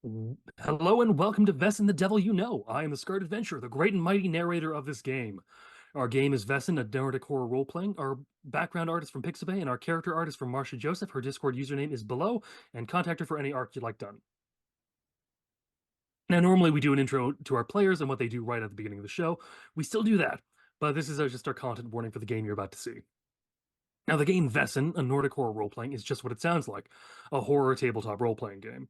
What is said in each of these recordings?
Hello and welcome to Vaesen, the Devil You Know. I am the Scarred Adventurer, the great and mighty narrator of this game. Our game is Vaesen, a Nordic horror role-playing. Our background artist from Pixabay and our character artist from Marcia Joseph. Her Discord username is below, and contact her for any art you'd like done. Now, normally we do an intro to our players and what they do right at the beginning of the show. We still do that, but this is just our content warning for the game you're about to see. Now, the game Vaesen, a Nordic horror role-playing, is just what it sounds like, a horror tabletop role-playing game.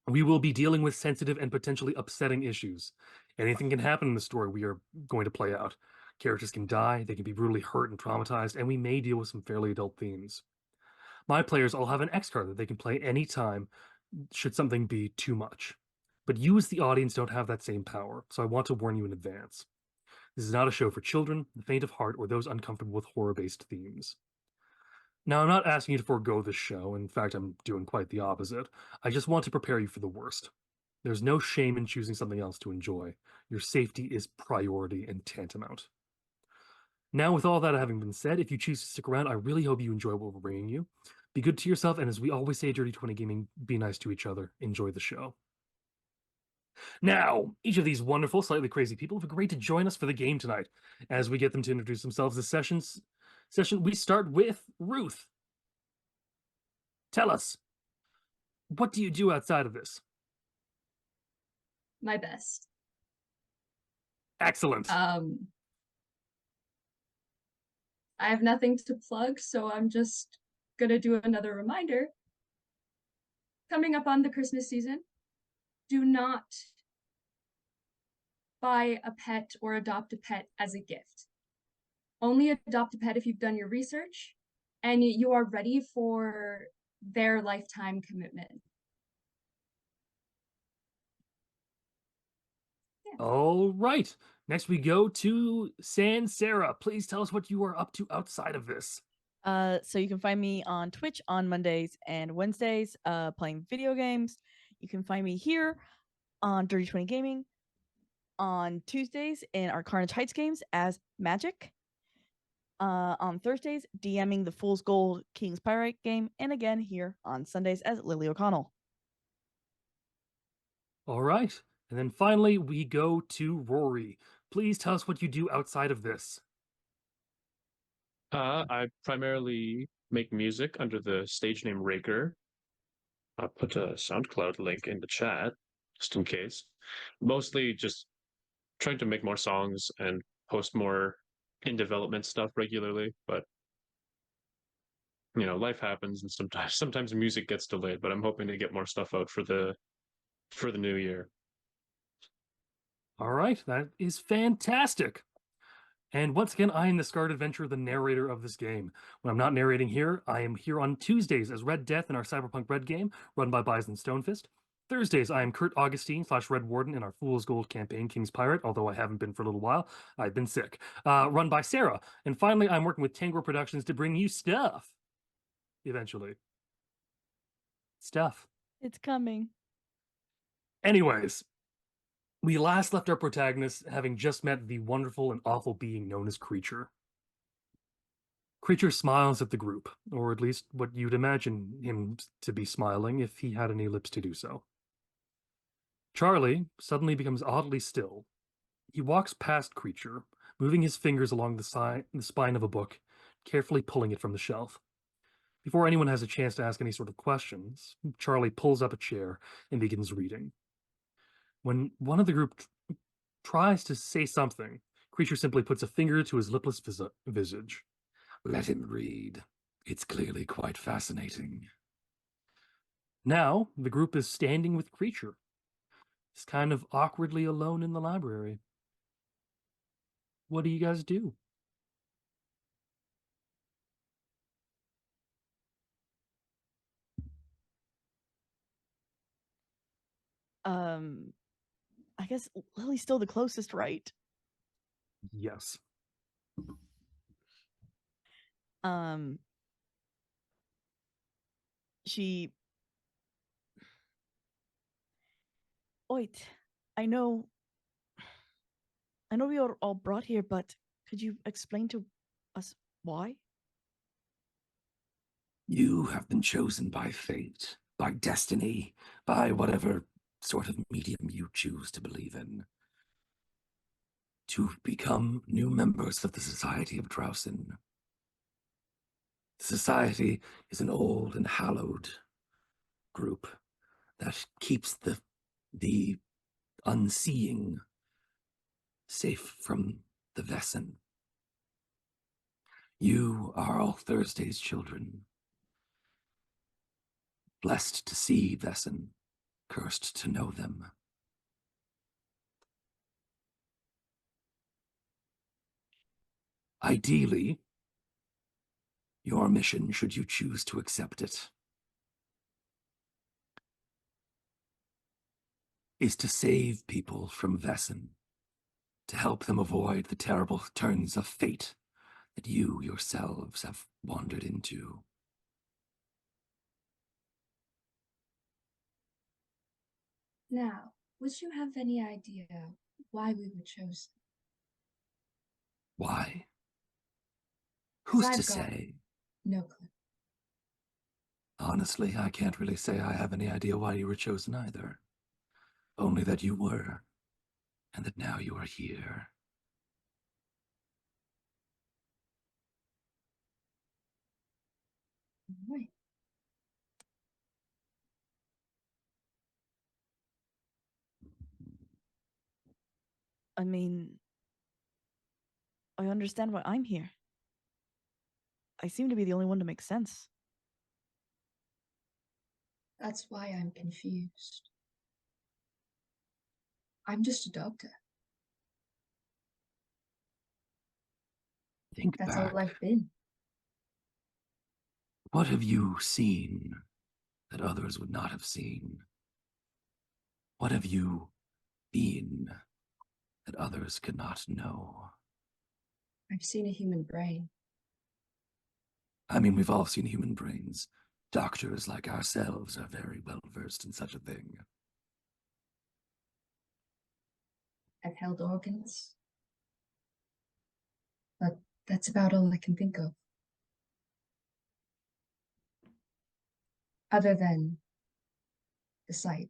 We will be dealing with sensitive and potentially upsetting issues. Anything can happen in the story we are going to play out. Characters can die, they can be brutally hurt and traumatized, and we may deal with some fairly adult themes. My players all have an X card that they can play anytime should something be too much. But you, as the audience, don't have that same power, so I want to warn you in advance. This is not a show for children, the faint of heart, or those uncomfortable with horror-based themes. Now, I'm not asking you to forego this show. In fact, I'm doing quite the opposite. I just want to prepare you for the worst. There's no shame in choosing something else to enjoy. Your safety is priority and tantamount. Now, with all that having been said, if you choose to stick around, I really hope you enjoy what we're bringing you. Be good to yourself, and as we always say at Dirty 20 Gaming, be nice to each other. Enjoy the show. Now, each of these wonderful, slightly crazy people have agreed to join us for the game tonight. As we get them to introduce themselves this session, we start with Ruth. Tell us, what do you do outside of this? My best. Excellent. I have nothing to plug, so I'm just gonna do another reminder. Coming up on the Christmas season, do not buy a pet or adopt a pet as a gift. Only adopt a pet if you've done your research and you are ready for their lifetime commitment. Yeah. All right. Next we go to Sarah. Please tell us what you are up to outside of this. So you can find me on Twitch on Mondays and Wednesdays, playing video games. You can find me here on Dirty 20 Gaming on Tuesdays in our Carnage Heights games as Magic. On Thursdays, DMing the Fool's Gold King's Pyrite game, and again here on Sundays as Lily O'Connell. All right. And then finally, we go to Rory. Please tell us what you do outside of this. I primarily make music under the stage name Raker. I'll put a SoundCloud link in the chat, just in case. Mostly just trying to make more songs and post more in development stuff regularly, but life happens and sometimes music gets delayed, but I'm hoping to get more stuff out for the new year. All right, that is fantastic. And once again, I am the Scarred Adventurer, the narrator of this game. When I'm not narrating here, I am here on Tuesdays as Red Death in our Cyberpunk Red game, run by Bison Stonefist. Thursdays, I am Kurt Augustine / Red Warden in our Fool's Gold campaign, King's Pirate, although I haven't been for a little while. I've been sick. Run by Sarah. And finally, I'm working with Tango Productions to bring you stuff. Eventually. Stuff. It's coming. Anyways, we last left our protagonist having just met the wonderful and awful being known as Creature. Creature smiles at the group, or at least what you'd imagine him to be smiling if he had any lips to do so. Charlie suddenly becomes oddly still. He walks past Creature, moving his fingers along the spine of a book, carefully pulling it from the shelf. Before anyone has a chance to ask any sort of questions, Charlie pulls up a chair and begins reading. When one of the group tries to say something, Creature simply puts a finger to his lipless visage. Let him read. It's clearly quite fascinating. Now, the group is standing with Creature. He's kind of awkwardly alone in the library. What do you guys do? I guess Lily's still the closest, right? Yes. She... Wait, I know we are all brought here, but could you explain to us why? You have been chosen by fate, by destiny, by whatever sort of medium you choose to believe in, to become new members of the Society of Drowsin. The Society is an old and hallowed group that keeps the unseeing safe from the Vaesen. You are all Thursday's children, blessed to see Vaesen, cursed to know them. Ideally, your mission, should you choose to accept it, is to save people from Vaesen, to help them avoid the terrible turns of fate that you yourselves have wandered into. Now, would you have any idea why we were chosen? Why? 'Cause Who's to I've got say? no clue. Honestly, I can't really say I have any idea why you were chosen either. Only that you were, and that now you are here. Right. I mean, I understand why I'm here. I seem to be the only one to make sense. That's why I'm confused. I'm just a doctor. Think That's back. all I've been. What have you seen that others would not have seen? What have you been that others could not know? I've seen a human brain. I mean, we've all seen human brains. Doctors like ourselves are very well versed in such a thing. I've held organs. But that's about all I can think of. Other than the sight.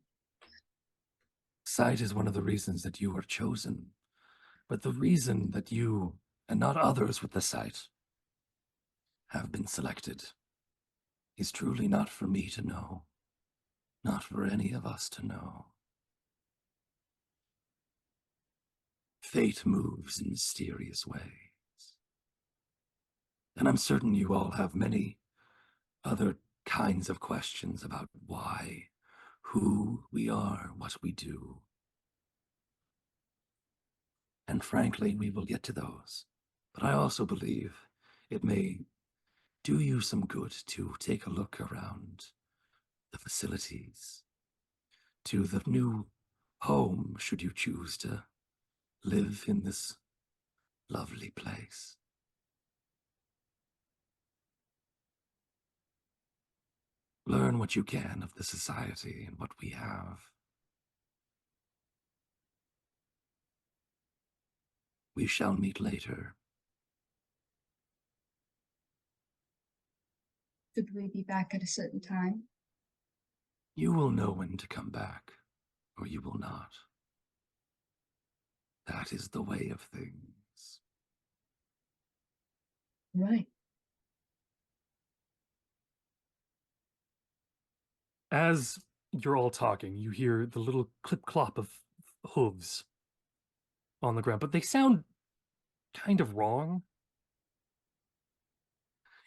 Sight is one of the reasons that you are chosen. But the reason that you, and not others with the sight, have been selected is truly not for me to know. Not for any of us to know. Fate moves in mysterious ways. And I'm certain you all have many other kinds of questions about why, who we are, what we do. And frankly, we will get to those. But I also believe it may do you some good to take a look around the facilities, to the new home, should you choose to live in this lovely place. Learn what you can of the society and what we have. We shall meet later. Should we be back at a certain time? You will know when to come back, or you will not. That is the way of things. Right. As you're all talking, you hear the little clip-clop of hooves on the ground, but they sound kind of wrong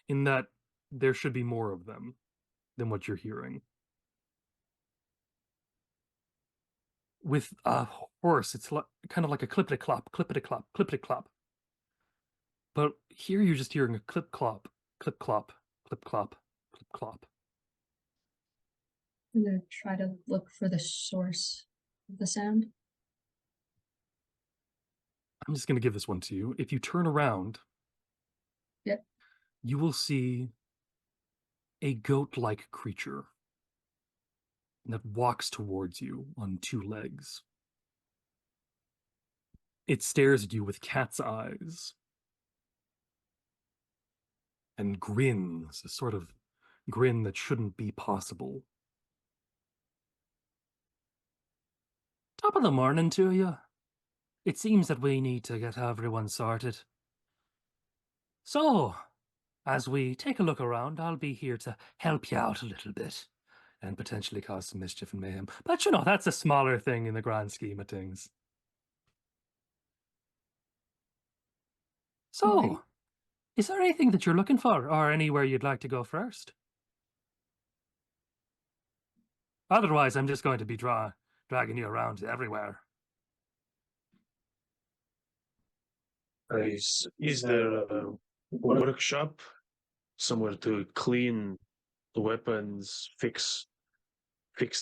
in that there should be more of them than what you're hearing. With a horse, it's kind of like a clippity-clop, clippity-clop, clippity-clop. But here you're just hearing a clip-clop, clip-clop, clip-clop, clip-clop. I'm gonna try to look for the source of the sound. I'm just going to give this one to you. If you turn around, Yep. you will see a goat-like creature that walks towards you on two legs. It stares at you with cat's eyes and grins, a sort of grin that shouldn't be possible. Top of the morning to you. It seems that we need to get everyone sorted. So, as we take a look around, I'll be here to help you out a little bit and potentially cause some mischief and mayhem. But that's a smaller thing in the grand scheme of things. So, Okay. is there anything that you're looking for or anywhere you'd like to go first? Otherwise, I'm just going to be dragging you around everywhere. Is there a workshop somewhere to clean the weapons, fix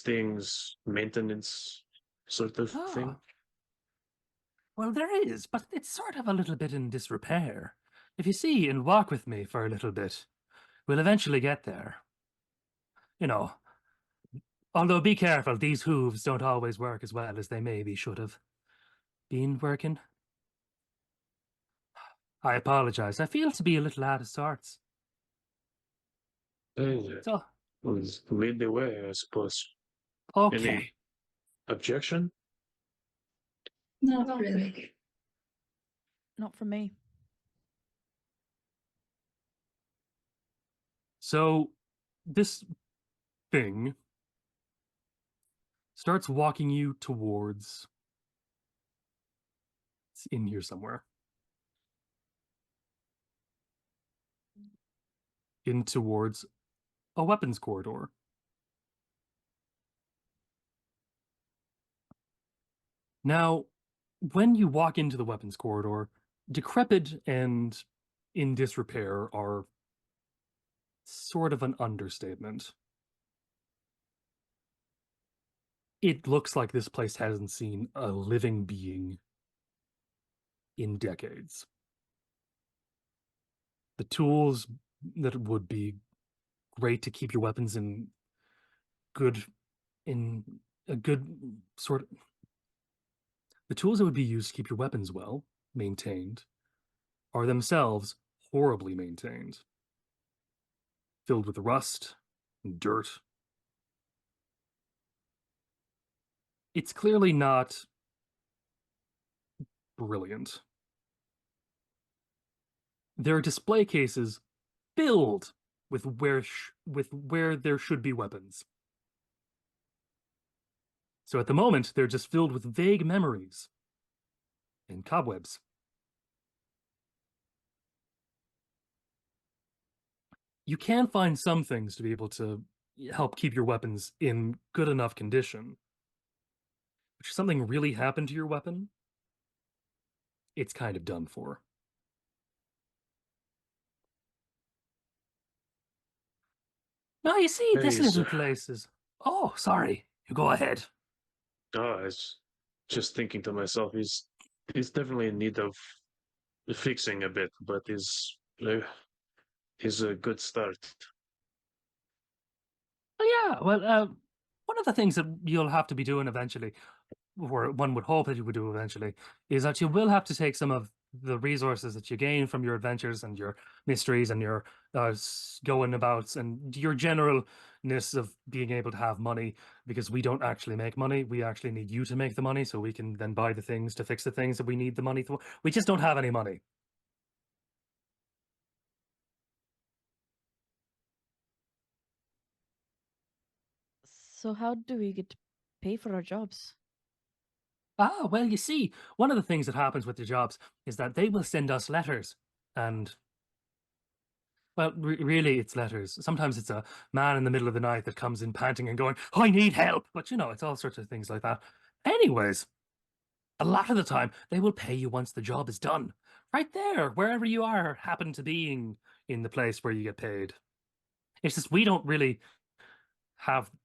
things, maintenance sort of thing? Ah, well, there is, but it's sort of a little bit in disrepair. If you see and walk with me for a little bit, we'll eventually get there. Although be careful, these hooves don't always work as well as they maybe should have been working. I apologize. I feel to be a little out of sorts. So, Lead the way, I suppose. okay. Any objection? Not really. Not for me. So, this thing starts walking you towards. It's in here somewhere. In towards a weapons corridor. Now, when you walk into the weapons corridor, decrepit and in disrepair are sort of an understatement. It looks like this place hasn't seen a living being in decades. The tools that would be great to keep your weapons in a good sort of. The tools that would be used to keep your weapons well maintained are themselves horribly maintained, filled with rust and dirt. It's clearly not brilliant. There are display cases filled with where there should be weapons. So at the moment, they're just filled with vague memories and cobwebs. You can find some things to be able to help keep your weapons in good enough condition. But if something really happened to your weapon, it's kind of done for. Now, you see, this Hey, little sir. place is. Oh, sorry. You go ahead. Oh, I was just thinking to myself, he's definitely in need of fixing a bit, but is a good start. Oh, yeah, well, one of the things that you'll have to be doing eventually, or one would hope that you would do eventually, is that you will have to take some of the resources that you gain from your adventures and your mysteries and your going abouts and your generalness of being able to have money, because we don't actually make money. We actually need you to make the money so we can then buy the things to fix the things that we need the money for. We just don't have any money. So how do we get to pay for our jobs? Ah, well, you see, one of the things that happens with the jobs is that they will send us letters and. Well, really, it's letters. Sometimes it's a man in the middle of the night that comes in panting and going, I need help. But, it's all sorts of things like that. Anyways, a lot of the time, they will pay you once the job is done. Right there, wherever you are, happen to being in the place where you get paid. It's just we don't really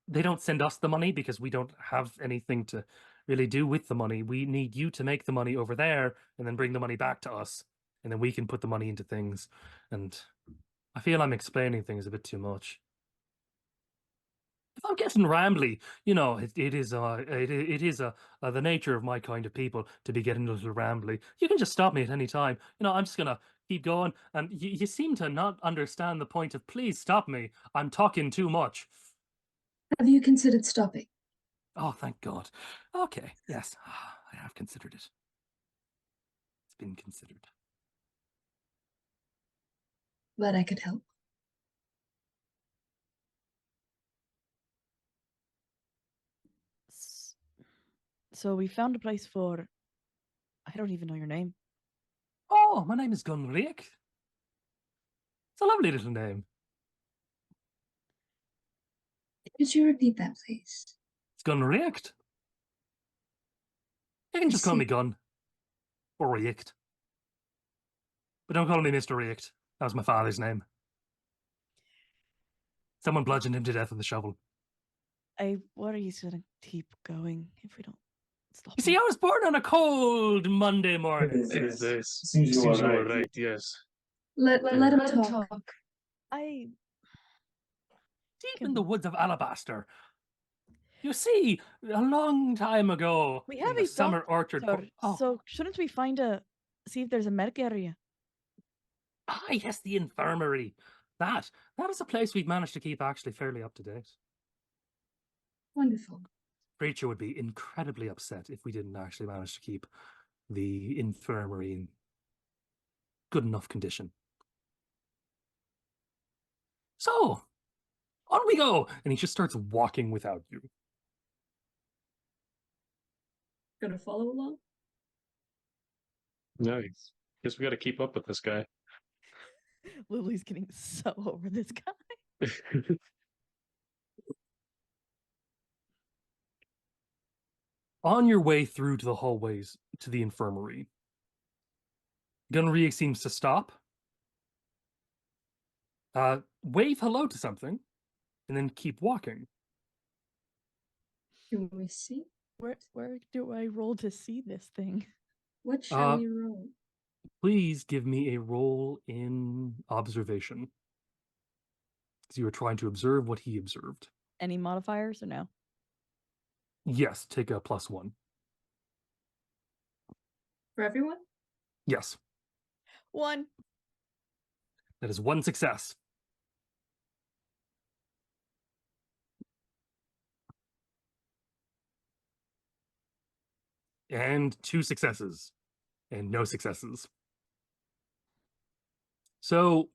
they don't send us the money because we don't have anything to really do with the money. We need you to make the money over there and then bring the money back to us. And then we can put the money into things. And I feel I'm explaining things a bit too much. If I'm getting rambly, it is the nature of my kind of people to be getting a little rambly. You can just stop me at any time. I'm just gonna keep going, and you seem to not understand the point of please stop me. I'm talking too much. Have you considered stopping? Oh, thank God. Okay, yes, I have considered it. It's been considered. But I could help. So we found a place for. I don't even know your name. Oh, my name is Gunriek. It's a lovely little name. Could you repeat that, please? It's Gunriekt. You can I just call me see. Gun. Or Riekt. But don't call me Mr. Riekt. That was my father's name. Someone bludgeoned him to death with a shovel. I worry he's gonna keep going if we don't stop You see, him. I was born on a cold Monday morning. Seems you were right, yes. Let him talk. I Deep in the woods of Alabaster. You see, a long time ago, we in have the a summer orchard. doctor, so shouldn't we see if there's a medic area? Yes, the infirmary. That is a place we've managed to keep actually fairly up to date. Wonderful. Preacher would be incredibly upset if we didn't actually manage to keep the infirmary in good enough condition. So, on we go! And he just starts walking without you. Gonna follow along? Nice. Guess we got to keep up with this guy. Lily's getting so over this guy. On your way through to the hallways to the infirmary, Gunriek seems to stop, wave hello to something, and then keep walking. Can we see? Where do I roll to see this thing? What shall we roll? Please give me a roll in observation, because you are trying to observe what he observed. Any modifiers or no? Yes, take a +1. For everyone? Yes, 1. that is 1 success. And 2 successes. And no successes. So,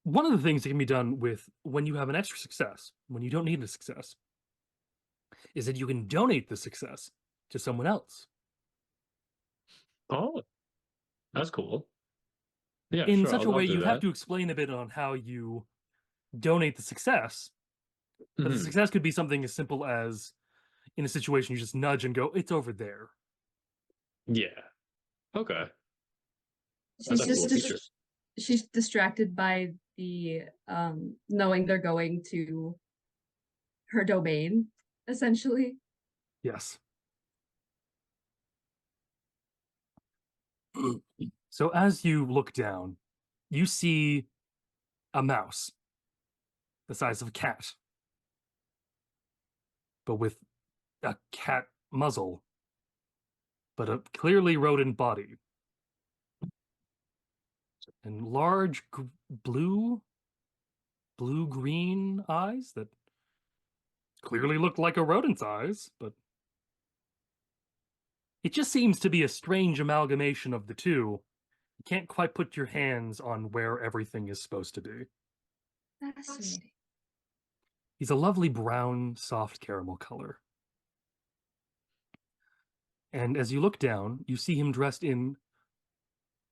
one of the things that can be done with when you have an extra success, when you don't need a success, is that you can donate the success to someone else. Oh, that's cool. Yeah, In sure. such a I'll way, do you have that. to explain a bit on how you donate the success. But the Mhm. success could be something as simple as, in a situation, you just nudge and go, "It's over there." Yeah. Okay. She's That's a just cool feature. she's distracted by the knowing they're going to her domain, essentially. Yes. So as you look down, you see a mouse the size of a cat, but with a cat muzzle, but a clearly rodent body, and large blue-green eyes that clearly look like a rodent's eyes, but it just seems to be a strange amalgamation of the two. You can't quite put your hands on where everything is supposed to be. Fascinating. He's a lovely brown, soft caramel color. And as you look down, you see him dressed in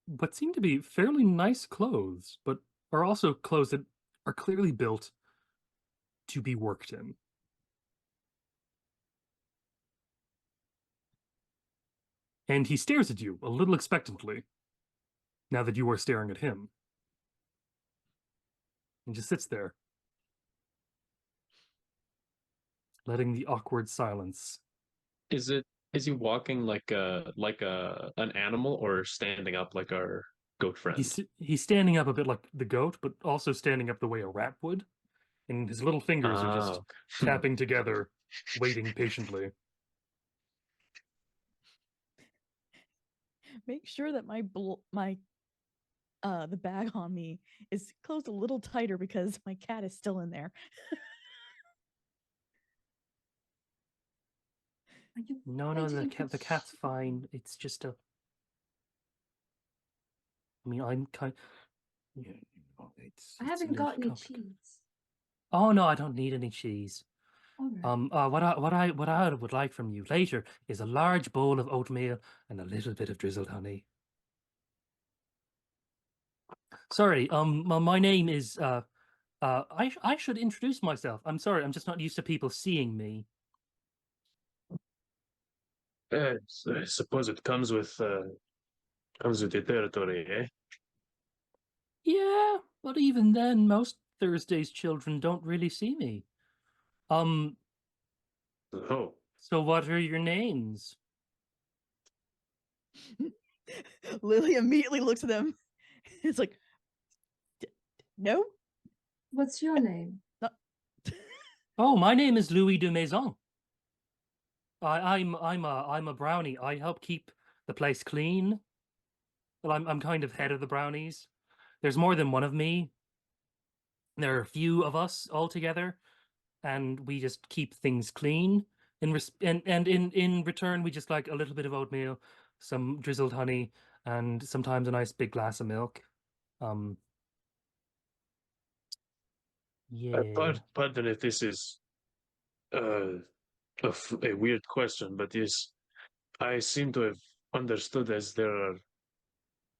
what seem to be fairly nice clothes, but are also clothes that are clearly built to be worked in. And he stares at you a little expectantly, now that you are staring at him. And just sits there, letting the awkward silence. Is he walking like an animal or standing up like our goat friend? He's standing up a bit like the goat, but also standing up the way a rat would. And his little fingers are just Okay. tapping together, waiting patiently. Make sure that the bag on me is closed a little tighter because my cat is still in there. Are you No, going no, to the eat the cat's fine. It's just a. I mean, I'm kind. Yeah, it's I a haven't little got any complicated. cheese. Oh no, I don't need any cheese. All right. What I would like from you later is a large bowl of oatmeal and a little bit of drizzled honey. Sorry, my name is I should introduce myself. I'm sorry, I'm just not used to people seeing me. I suppose it comes with the territory, eh? Yeah, but even then, most Thursday's children don't really see me. Um, Oh, so what are your names? Lily immediately looks at them. It's like, no, What's your name? not. Oh, my name is Louis de Maison. I'm a brownie. I help keep the place clean. Well, I'm kind of head of the brownies. There's more than one of me. There are a few of us all together, and we just keep things clean. And in return, we just like a little bit of oatmeal, some drizzled honey, and sometimes a nice big glass of milk. Um, yeah. pardon if this is uh, a weird question, but is I seem to have understood as there are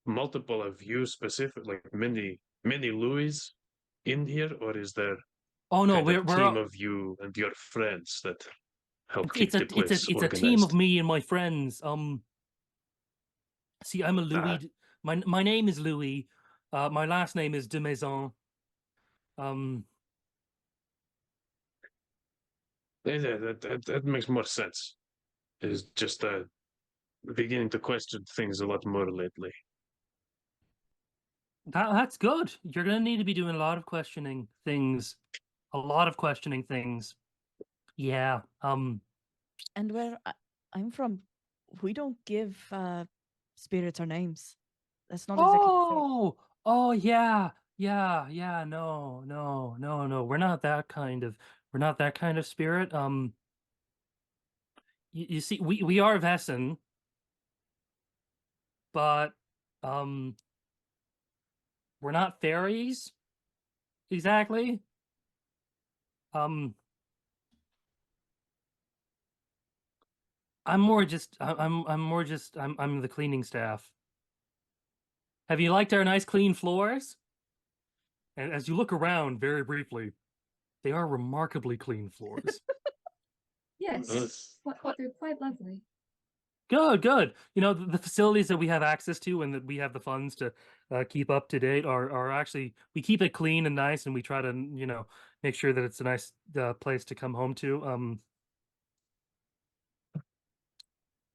multiple of you specific, like many Louis in here, or is there Oh no, kind of we're team of you and your friends that help keep the place it's a team of organized? me and my friends. See, I'm a Ah, Louis. My name is Louis. My last name is de Maison. Um, that makes more sense. Is just beginning to question things a lot more lately. that's good. You're gonna need to be doing a lot of questioning things. A lot of questioning things. Yeah. And where I'm from, we don't give spirits our names. That's not exactly the same. Oh, yeah. Yeah. No. We're not that kind of spirit. You see, we are Vaesen, but um, we're not fairies exactly. Um, I'm the cleaning staff. Have you liked our nice clean floors? And as you look around very briefly, they are remarkably clean floors. Yes. They're quite lovely. Good. You know, the facilities that we have access to and that we have the funds to keep up to date are actually, we keep it clean and nice, and we try to, make sure that it's a nice place to come home to.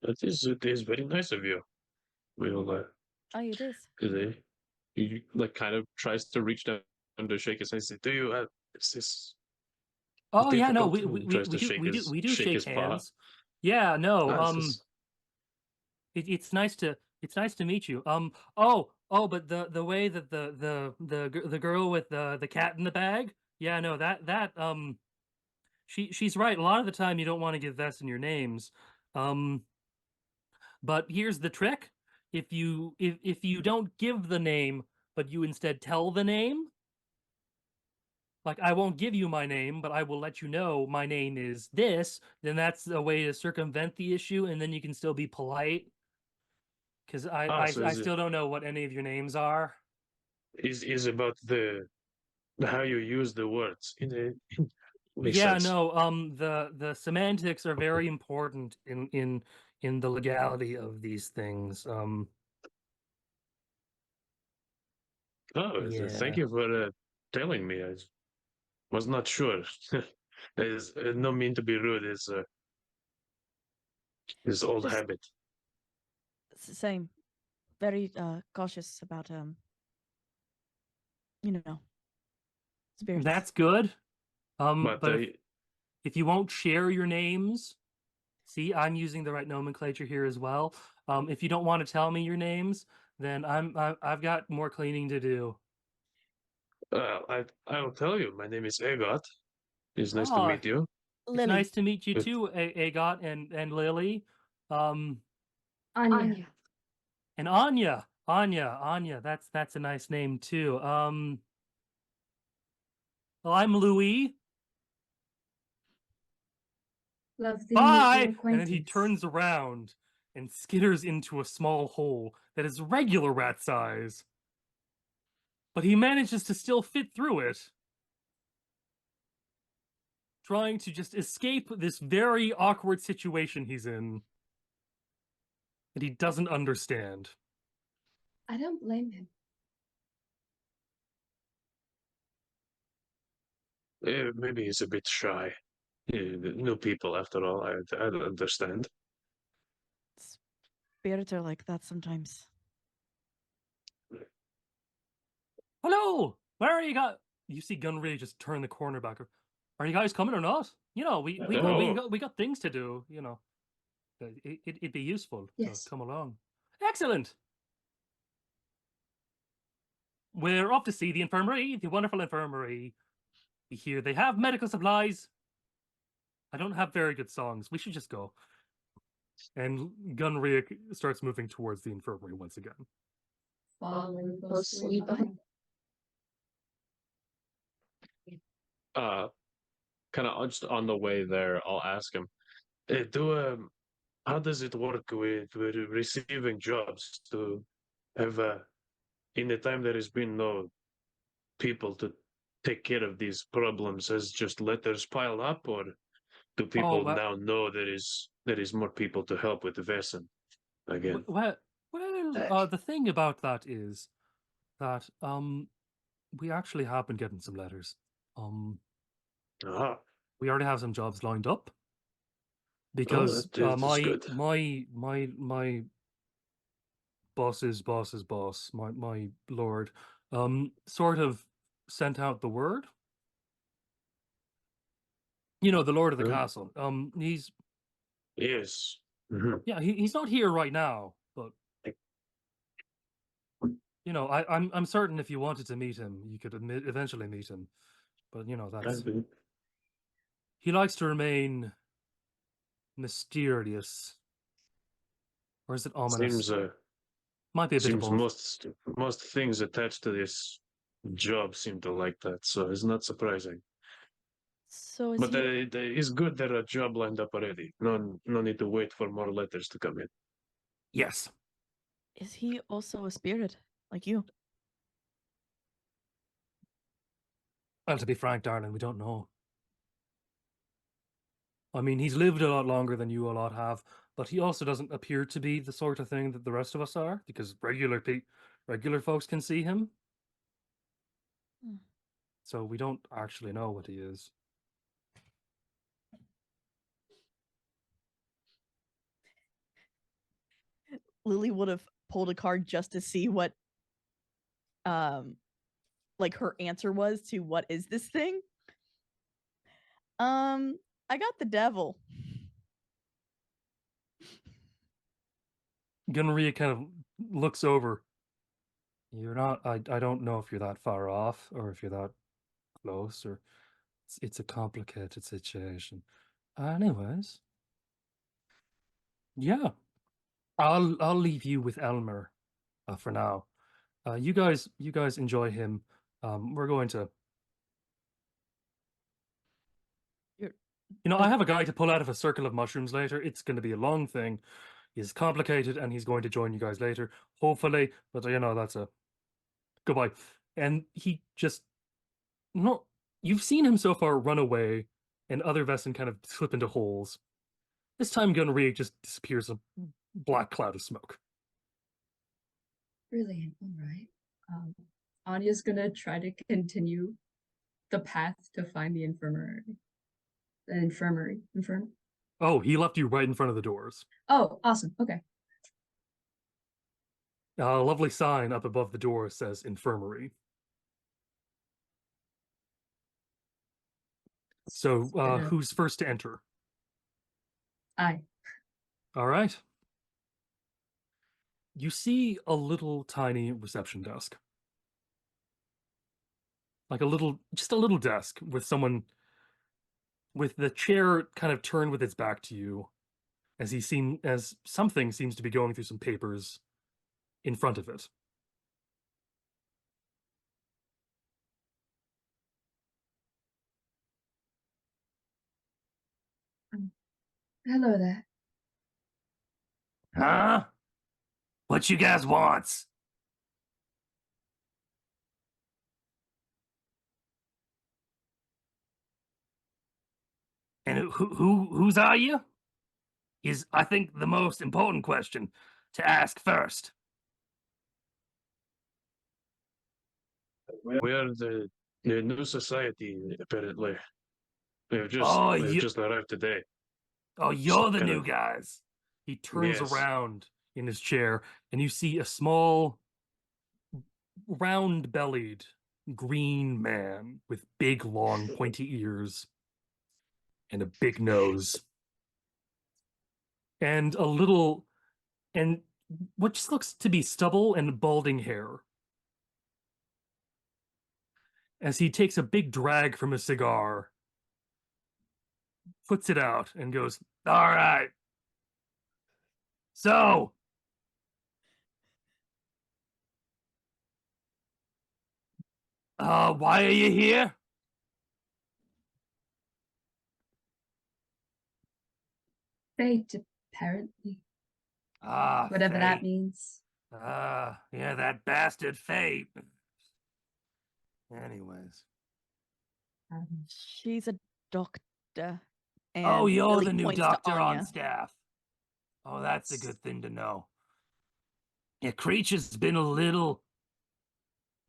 It is very nice of you. We'll Oh, it is. they, he like kind of tries to reach down to shake his hand. Say, "Do you? Is this Oh yeah, no, difficult?" And tries to we do shake shake his paw. hands. Yeah, no, Ah, this it's nice to meet you. But the way that the girl with the cat in the bag, yeah, no, she's right. A lot of the time you don't want to give Vess in your names. Um, but here's the trick. If you don't give the name, but you instead tell the name, like I won't give you my name, but I will let you know my name is this, then that's a way to circumvent the issue, and then you can still be polite. Because so I still don't know what any of your names are. is about the how you use the words in a makes Yeah, sense. no, the semantics are very important in the legality of these things. Oh, thank Yeah. you for telling me. I was not sure. It's no mean to be rude. It's his old Just habit. it's the same. Very cautious about you know, spirits. That's good. But But if you won't share your names, see, I'm using the right nomenclature here as well. If you don't want to tell me your names, then I've got more cleaning to do. I will tell you. My name is Egot. It's nice to Oh, meet you. Lily. It's nice to meet you Good. too, Agot and Lily. Anya. And Anya. Anya. That's a nice name too. Well, I'm Louis. Love the Bye! new And then he turns around and skitters into a small hole that is regular rat size. But he manages to still fit through it, trying to just escape this very awkward situation he's in that he doesn't understand. I don't blame him. Maybe he's a bit shy. New people, after all. I understand. Spirits are like that sometimes. Hello! Where are you guys? You see Gunray just turn the corner back. Are you guys coming or not? You know, we got things to do. You know, it'd be useful Yes. to come along. Excellent. We're off to see the infirmary, the wonderful infirmary. We hear they have medical supplies. I don't have very good songs. We should just go. And Gunray starts moving towards the infirmary once again. Follow closely behind. Kind of just on the way there, I'll ask him, how does it work with receiving jobs to have in the time there has been no people to take care of these problems, has just letters piled up, or do people well- now know there is more people to help with the Vaesen again? Well, the thing about that is that we actually have been getting some letters. Aha. We already have some jobs lined up because that's good. my boss's boss, my lord, sort of sent out the word. You know, the lord of the Huh? castle. He's Yes. Mhm. yeah, he's not here right now, but you know, I'm certain if you wanted to meet him, you could eventually meet him. But you know, that's he likes to remain mysterious, or is it ominous? Might be a bit of Seems both. most things attached to this job seem to like that, so it's not surprising. So is But he it's good there a job lined up already. No need to wait for more letters to come in. Yes. also a spirit like you? Well, to be frank, darling, we don't know. I mean, he's lived a lot longer than you a lot have, but he also doesn't appear to be the sort of thing that the rest of us are, because regular folks can see him. Hmm. So we don't actually know what he is. Lily would have pulled a card just to see what like her answer was to what is this thing. I got the devil. Gunria kind of looks over. You're not. I don't know if you're that far off or if you're that close, or it's a complicated situation. Anyways, yeah, I'll leave you with Elmer for now. You guys enjoy him. We're going to. You're- You know, I have a guy to pull out of a circle of mushrooms later. It's going to be a long thing. He's complicated, and he's going to join you guys later, hopefully. But you know, that's a goodbye. And he just no. You've seen him so far run away, and other Vessen kind of slip into holes. This time, Gunria just disappears in a black cloud of smoke. Brilliant. All right. Anya's gonna try to continue the path to find the infirmary. Infirmary. Oh, he left you right in front of the doors. Oh, awesome. Okay. A lovely sign up above the door says infirmary. So, who's first to enter? Aye. All right. You see a little tiny reception desk. Like just a little desk with someone with the chair kind of turned with its back to you, as something seems to be going through some papers in front of it. Hello there. Huh? What you guys wants? And whose are you? Is, I think, the most important question to ask first. We are the new society, apparently. Oh, We've you, just arrived today. oh, you're the Kind new of- guys. He turns Yes. around in his chair, and you see a small, round-bellied, green man with big, long, pointy ears and a big nose. And what just looks to be stubble and balding hair. As he takes a big drag from a cigar, puts it out, and goes, "All right. So, why are you here?" Fate, apparently. Ah, Whatever that fate. means. Yeah, that bastard fate. Anyways. She's a doctor. And Oh, you're Lily the new points to doctor on Anya. staff. Oh, that's a good thing to know. Yeah, Creature's been a little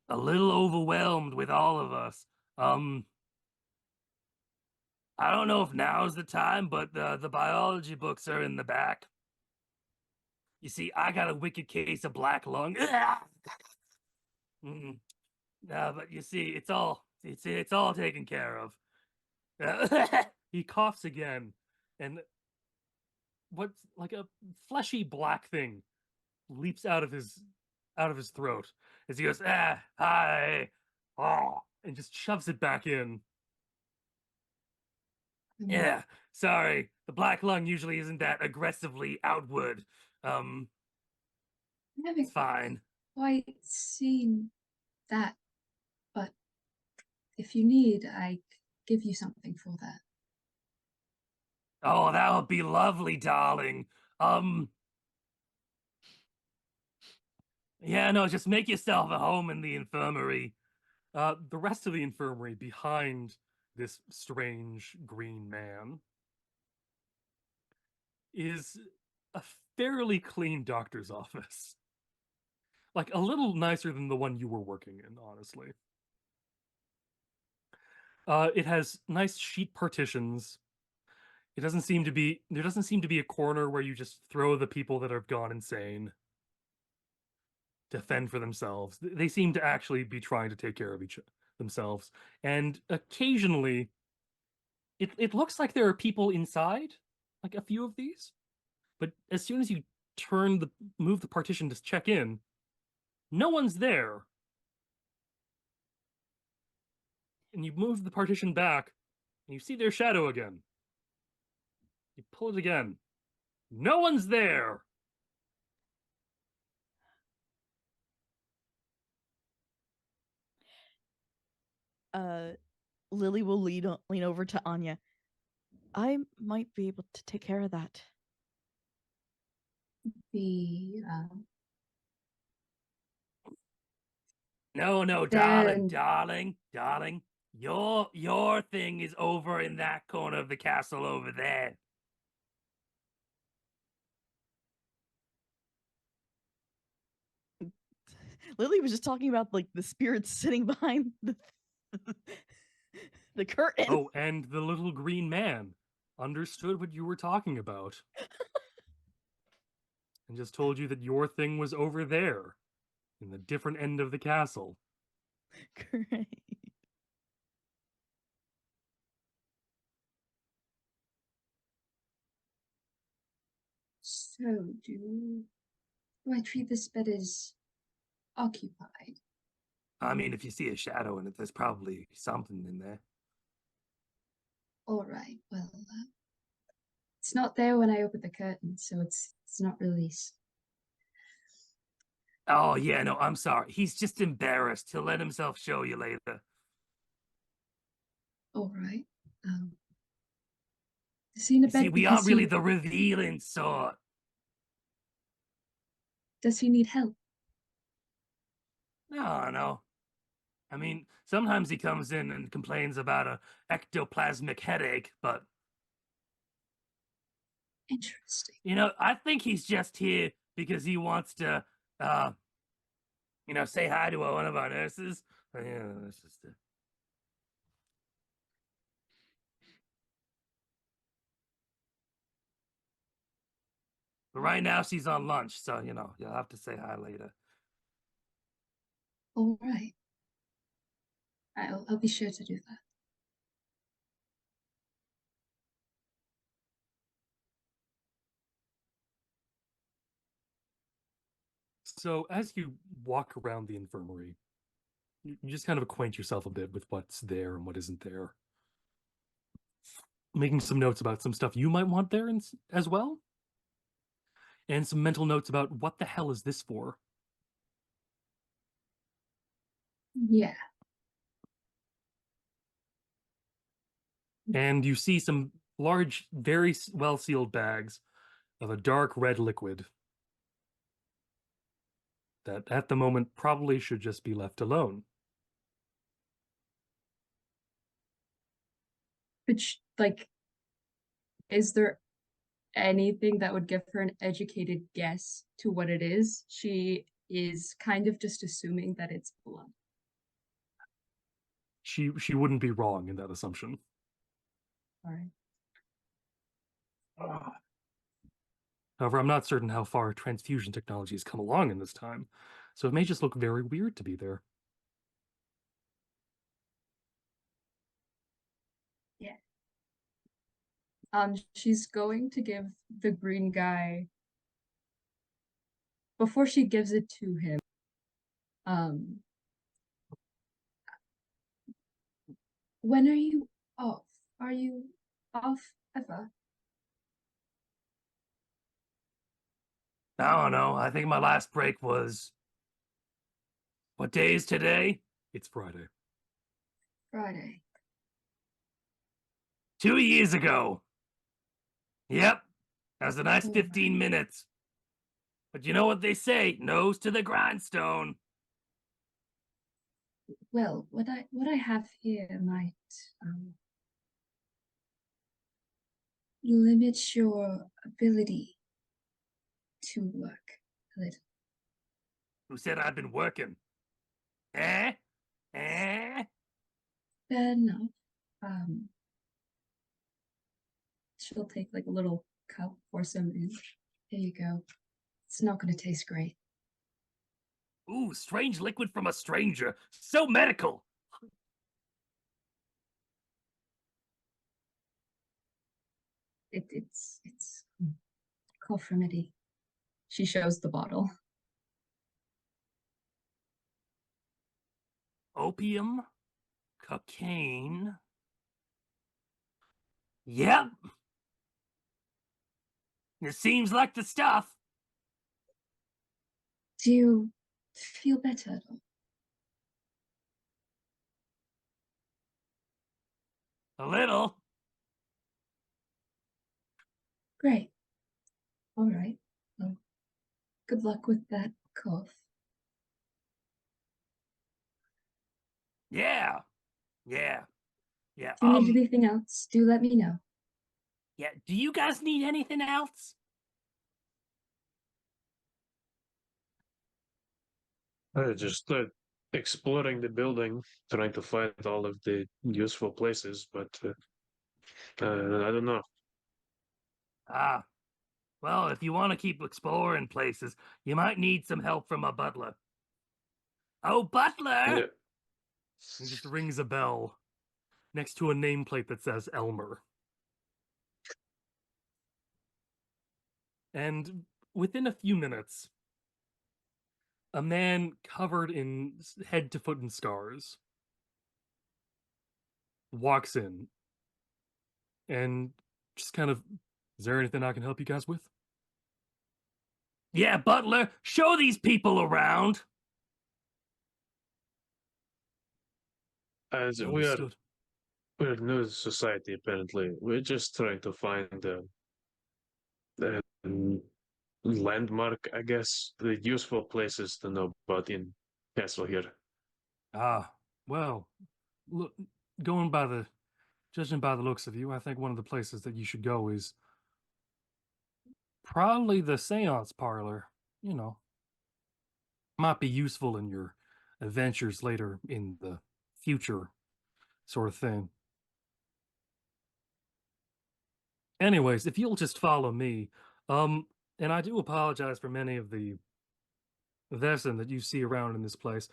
overwhelmed with all of us. I don't know if now's the time, but the biology books are in the back. You see, I got a wicked case of black lung. Mm. But you see, it's all taken care of. He coughs again, and what's like a fleshy black thing leaps out of his throat as he goes, hi, oh, and just shoves it back in. Yeah, sorry. The black lung usually isn't that aggressively outward. I haven't It's fine. quite seen that, but if you need, I give you something for that. Oh, that would be lovely, darling. Yeah, no, just make yourself at home in the infirmary. The rest of the infirmary behind this strange green man is a fairly clean doctor's office. Like a little nicer than the one you were working in, honestly. It has nice sheet partitions. There doesn't seem to be a corner where you just throw the people that have gone insane to fend for themselves. They seem to actually be trying to take care of themselves. And occasionally it looks like there are people inside, like a few of these. But as soon as you move the partition to check in, no one's there. And you move the partition back, and you see their shadow again. You pull it again. No one's there. Lily will lean over to Anya. I might be able to take care of that. The No, Then- darling. Your thing is over in that corner of the castle over there. Lily was just talking about like the spirits sitting behind the curtain. Oh, and the little green man understood what you were talking about and just told you that your thing was over there in the different end of the castle. Great. So, do I treat this bed as occupied? I mean, if you see a shadow in it, there's probably something in there. All right. Well, it's not there when I open the curtain, so it's not released. Oh, yeah, no, I'm sorry. He's just embarrassed. He'll let himself show you later. All right. Is he in a You see, bed we aren't because really you? the revealing sort. Does he need help? No. I mean, sometimes he comes in and complains about a ectoplasmic headache, but Interesting. I think he's just here because he wants to, say hi to one of our nurses. Yeah, that's just it. But right now she's on lunch, so you'll have to say hi later. All right. I'll be sure to do that. So as you walk around the infirmary, you just kind of acquaint yourself a bit with what's there and what isn't there. Making some notes about some stuff you might want there as well. And some mental notes about what the hell is this for? Yeah. And you see some large, very well sealed bags of a dark red liquid that at the moment probably should just be left alone. Which, like, is there anything that would give her an educated guess to what it is? She is kind of just assuming that it's blood. She wouldn't be wrong in that assumption. All right. However, I'm not certain how far transfusion technology has come along in this time, so it may just look very weird to be there. Yeah. She's going to give the green guy, before she gives it to him, when are you off? Are you off ever? I don't know. I think my last break was. What day is today? It's Friday. Friday. 2 years ago. Yep. That was a nice Oh, 15 minutes. But you know what they say, nose to the grindstone. Well, what I have here might limit your ability to work a little. Who said I've been working? Eh? Eh? Fair enough. She'll take like a little cup, pour some in. Here you go. It's not going to taste great. Ooh, strange liquid from a stranger. So medical. It's cough remedy. She shows the bottle. Opium? Cocaine? Yep. It seems like the stuff. Do you feel better at all? A little. Great. All right. Well, good luck with that cough. Yeah. Yeah. Yeah. If you need anything else, do let me know. Yeah. Do you guys need anything else? Just exploring the building, trying to find all of the useful places, but I don't know. Ah. Well, if you want to keep exploring places, you might need some help from a butler. Oh, butler! Yeah. He just rings a bell next to a nameplate that says Elmer. And within a few minutes, a man covered in head to foot in scars walks in and just kind of, is there anything I can help you guys with? Yeah, butler, show these people around. As Understood. we're a new society apparently. We're just trying to find the landmark, I guess, the useful places to know about in castle here. Ah, well, look, judging by the looks of you, I think one of the places that you should go is probably the seance parlor. You know, might be useful in your adventures later in the future, sort of thing. Anyways, if you'll just follow me, and I do apologize for many of the Vaesen that you see around in this place.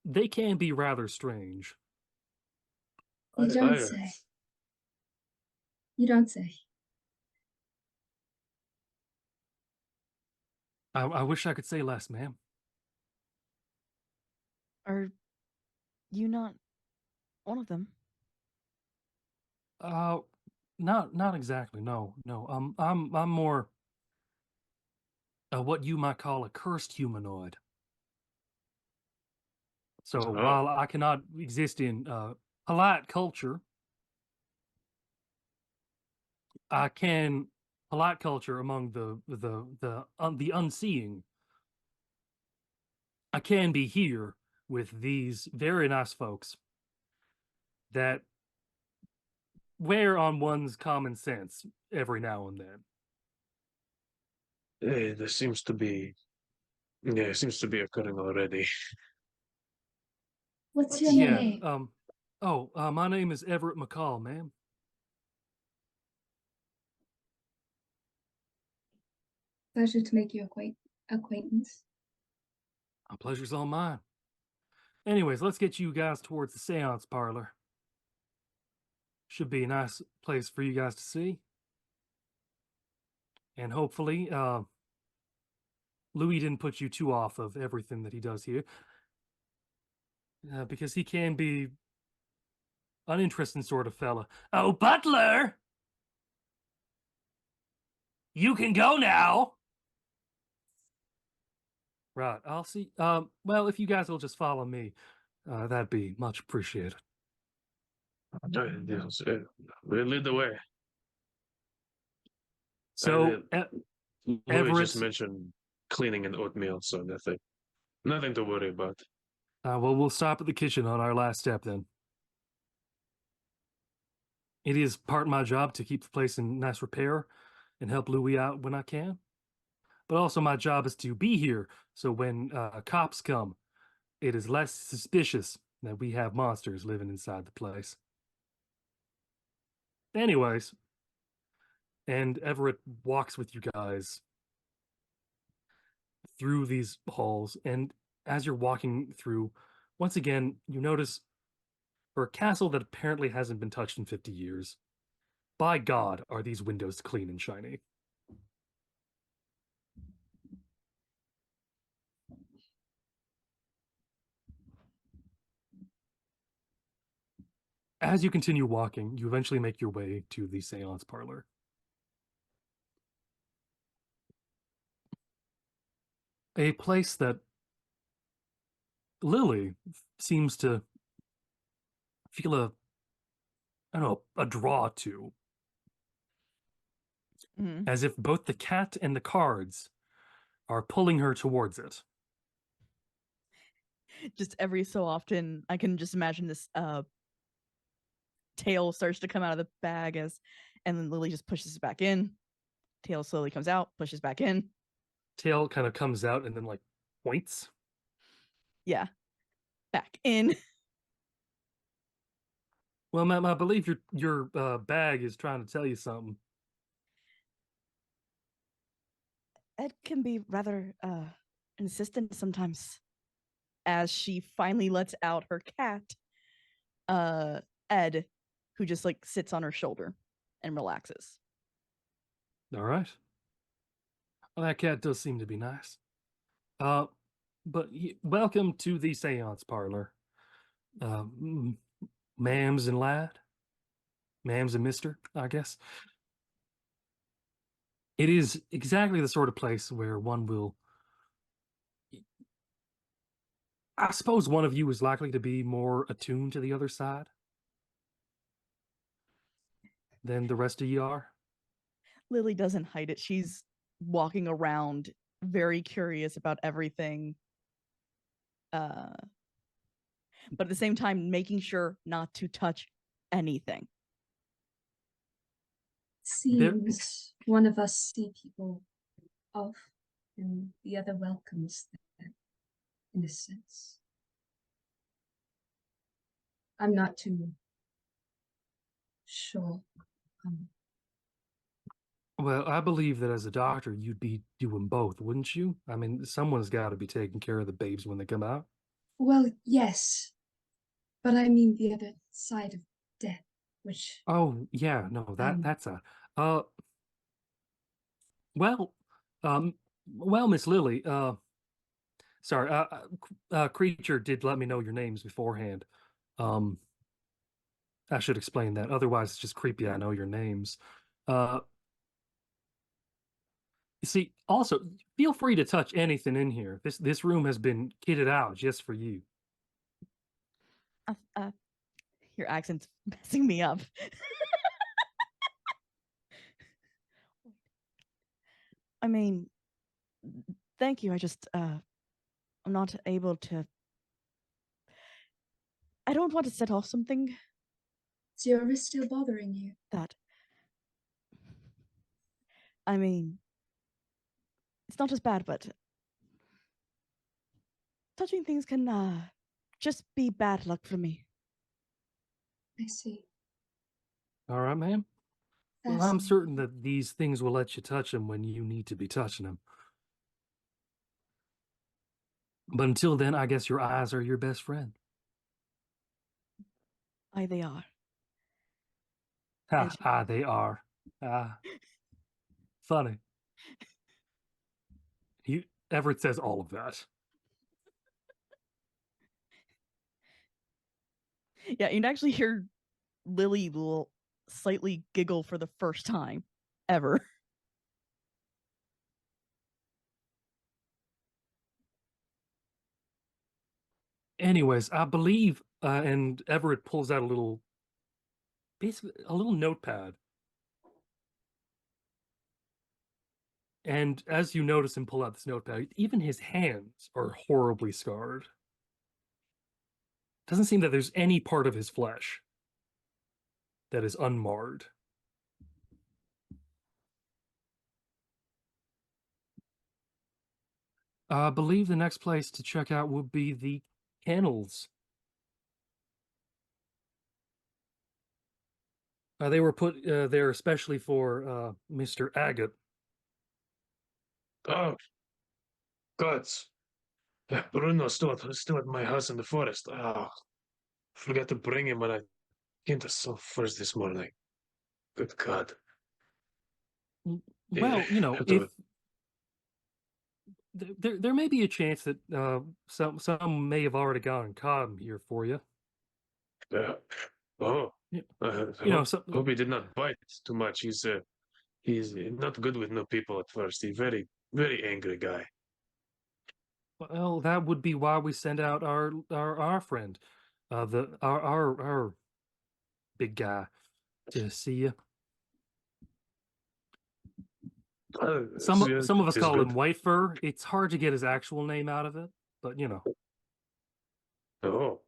They can be rather strange. You don't say. You don't say. I wish I could say less, ma'am. Are you not one of them? Uh, not exactly. No, no. I'm more what you might call a cursed humanoid. So Oh, while I cannot exist in polite culture, I can polite culture among the unseeing. I can be here with these very nice folks that wear on one's common sense every now and then. there seems to be, yeah, it seems to be occurring already. What's your Yeah. name? My name is Everett McCall, ma'am. Pleasure to make your acquaintance. My pleasure's all mine. Anyways, let's get you guys towards the seance parlor. Should be a nice place for you guys to see. And hopefully, Louis didn't put you too off of everything that he does here. Because he can be uninteresting sort of fella. Oh, butler! You can go now! Right, I'll see. Well, if you guys will just follow me, that'd be much appreciated. Yes, we lead the way. So, Louis just Everett, mentioned cleaning and oatmeal, so nothing to worry about. well, we'll stop at the kitchen on our last step then. It is part of my job to keep the place in nice repair and help Louis out when I can. But also, my job is to be here so when cops come, it is less suspicious that we have monsters living inside the place. Anyways, and Everett walks with you guys through these halls, and as you're walking through, once again, you notice for a castle that apparently hasn't been touched in 50 years, by God, are these windows clean and shiny. As you continue walking, you eventually make your way to the seance parlor. A place that Lily seems to feel I don't know, a draw to, as if both the cat and the cards are pulling her towards it. Just every so often, I can just imagine this tail starts to come out of the bag and then Lily just pushes it back in. Tail slowly comes out, pushes back in. Tail kind of comes out and then like points. Yeah, back in. Well, ma'am, I believe your bag is trying to tell you something. Ed can be rather insistent sometimes. As she finally lets out her cat, Ed, who just like sits on her shoulder and relaxes. All right. Well, that cat does seem to be nice. But welcome to the seance parlor, ma'ams and lad. ma'ams and mister, I guess. It is exactly the sort of place where one will. I suppose one of you is likely to be more attuned to the other side than the rest of you are. Lily doesn't hide it. She's walking around very curious about everything. But at the same time, making sure not to touch anything. Seems one of us see people off and the other welcomes them, in a sense. I'm not too sure. Well, I believe that as a doctor, you'd be doing both, wouldn't you? I mean, someone's got to be taking care of the babes when they come out. Well, yes, but I mean the other side of death, which Oh, yeah, no, that's a uh well, well, Miss Lily, sorry, Creature did let me know your names beforehand. Um, I should explain that. Otherwise, it's just creepy. I know your names. Uh, you see, also, feel free to touch anything in here. This room has been kitted out just for you. Your accent's messing me up. I mean, thank you. I just, I'm not able to. I don't want to set off something is your wrist still bothering you? that. I mean, it's not as bad, but touching things can just be bad luck for me. I see. All right, ma'am. Well, I'm Fascinating. certain that these things will let you touch them when you need to be touching them. But until then, I guess your eyes are your best friend. Aye, they are. Ha, they are. Ah, funny. You Everett says all of that. Yeah, you'd actually hear Lily will slightly giggle for the first time ever. Anyways, I believe, and Everett pulls out basically a little notepad. And as you notice him pull out this notepad, even his hands are horribly scarred. Doesn't seem that there's any part of his flesh that is unmarred. I believe the next place to check out would be the kennels. They were put there especially for Mr. Agate. Oh, gods. Bruno's still at my house in the forest. Oh, forgot to bring him when I came to so first this morning. Good God. Well, you know, Have if to- there may be a chance that some may have already gone and caught him here for you. Oh, Yeah. hope, So hope he did not bite too much. He's not good with new people at first. He's very angry guy. well, that would be why we send out our friend, our big guy, to see you. Some Yeah, of us he's call him good. White Fur. It's hard to get his actual name out of it, but you know. Oh,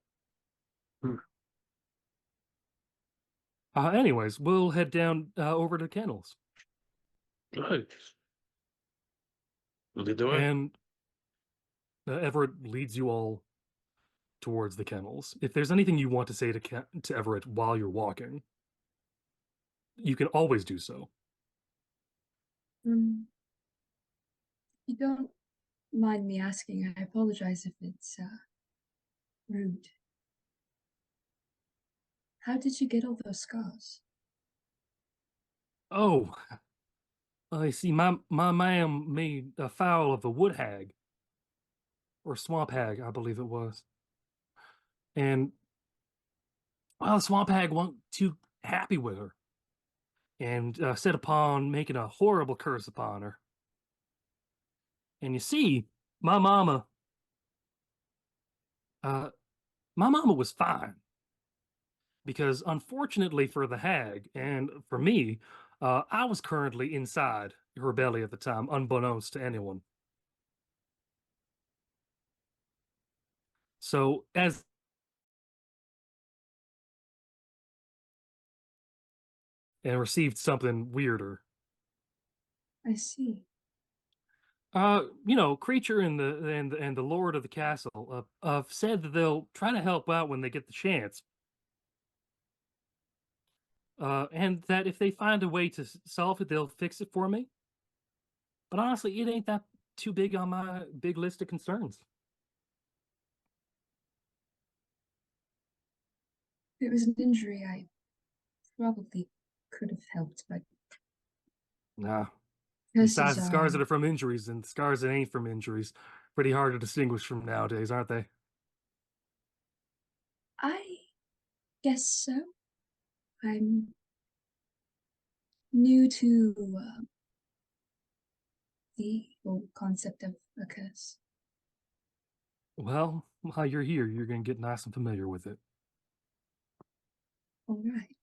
Anyways, we'll head down over to kennels, right. Will he do it? and Everett leads you all towards the kennels. If there's anything you want to say to Everett while you're walking, you can always do so. You don't mind me asking, I apologize if it's rude. How did you get all those scars? Oh, I see. My ma'am made a fowl of a wood hag or swamp hag, I believe it was, and well, the swamp hag happy with her and set upon making a horrible curse upon her. And you see, my mama, uh, my mama was fine because, unfortunately for the hag and for me, I was currently inside her belly at the time, unbeknownst to anyone. So, as and received something weirder. I see. Creature and the lord of the castle said that they'll try to help out when they get the chance. And that if they find a way to solve it, they'll fix it for me. But honestly, it ain't that too big on my big list of concerns. If it was an injury, I probably could have helped, but Nah. curses Besides the scars are. that are from injuries and the scars that ain't from injuries, pretty hard to distinguish from nowadays, aren't they? I guess so. I'm new to the whole concept of a curse. Well, while you're here, you're gonna get nice and familiar with it. All right.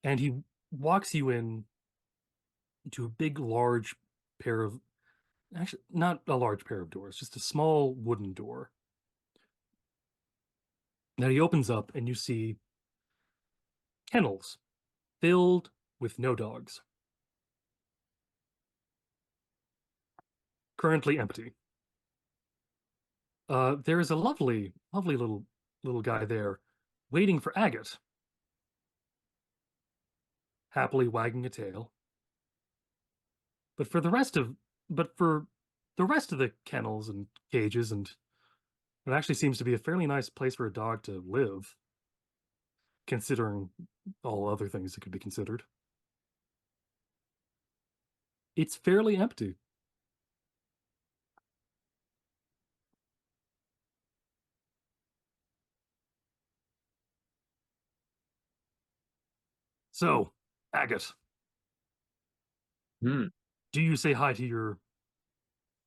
And he walks you in to a big, large pair of, actually, not a large pair of doors, just a small wooden door. Now he opens up and you see kennels filled with no dogs. Currently empty. There is a lovely, lovely little guy there waiting for Agate, happily wagging a tail. But for the rest of but for the rest of the kennels and cages, and it actually seems to be a fairly nice place for a dog to live, considering all other things that could be considered. It's fairly empty. So, Agate, Hmm. do you say hi to your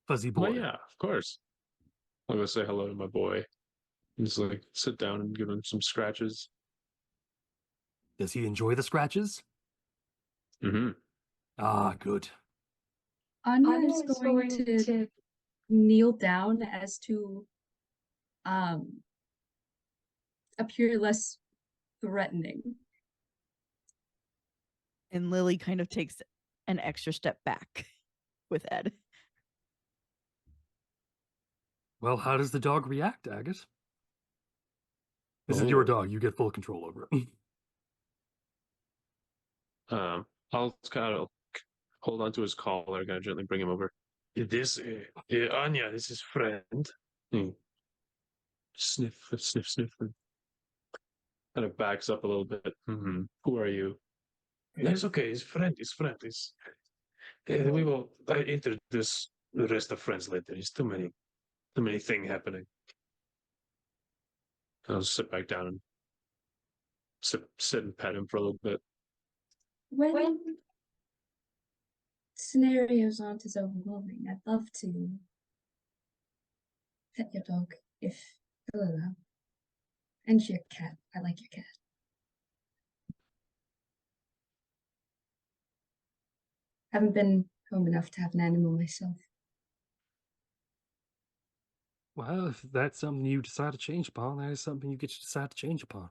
fuzzy Well, boy? yeah, of course. I'll go say hello to my boy. And just like sit down and give him some scratches. Does he enjoy the scratches? Mm-hmm. Ah, good. Anya is going to kneel down as to um appear less threatening. And Lily kind of takes an extra step back with Ed. Well, how does the dog react, Agate? This is your Oh. dog. You get full control over it. I'll kind of hold on to his collar, kind of gently bring him over. This, Anya, this is friend. Hmm. Sniff, sniff, sniff. Kind of backs up a little bit. Mm-hmm. Who are you? It's okay. His friend. His friend is. We will introduce the rest of friends later. There's too many things happening. I'll sit back down and sit and pet him for a little bit. When scenarios aren't as overwhelming, I'd love to pet your dog if you'll allow. And your cat. I like your cat. Haven't been home enough to have an animal myself. Well, if that's something you decide to change upon, that is something you get to decide to change upon.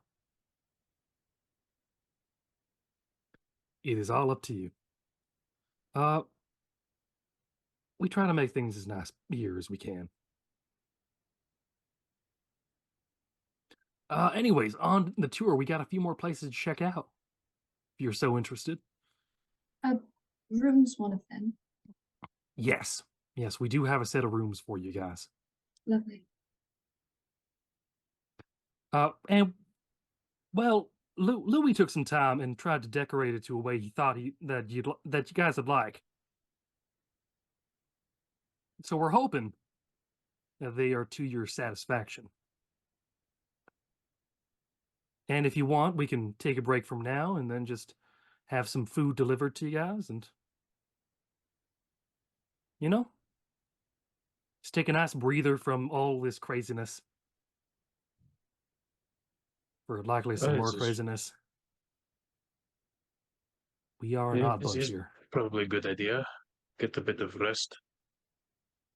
It is all up to you. Uh, we try to make things as nice here as we can. Anyways, on the tour, we got a few more places to check out. If you're so interested. Room's one of them. Yes. Yes, we do have a set of rooms for you guys. Lovely. And well, Louis took some time and tried to decorate it to a way he thought that you guys would like. So we're hoping that they are to your satisfaction. And if you want, we can take a break from now and then just have some food delivered to you guys and, you know, just take a nice breather from all this craziness. For likely some more This is, craziness. We are an odd bunch is here. probably a good idea. Get a bit of rest.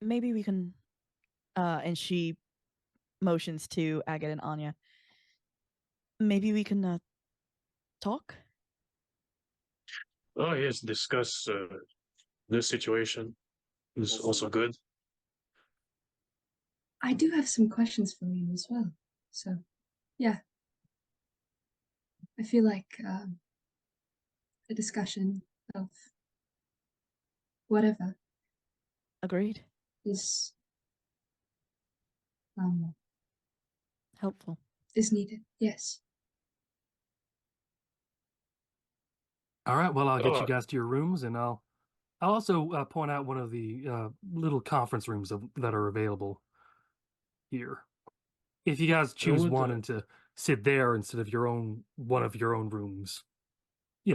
Maybe we can and she motions to Agate and Anya. Maybe we can talk? Oh yes, discuss the situation is also good. I do have some questions for you as well. So, yeah. I feel like a discussion of whatever Agreed. is Helpful. is needed. Yes. All right. Well, I'll get Oh, you guys to your rooms, and I'll also point out one of the little conference rooms that are available here. If you guys I choose would. one and to sit there instead of one of your own rooms, you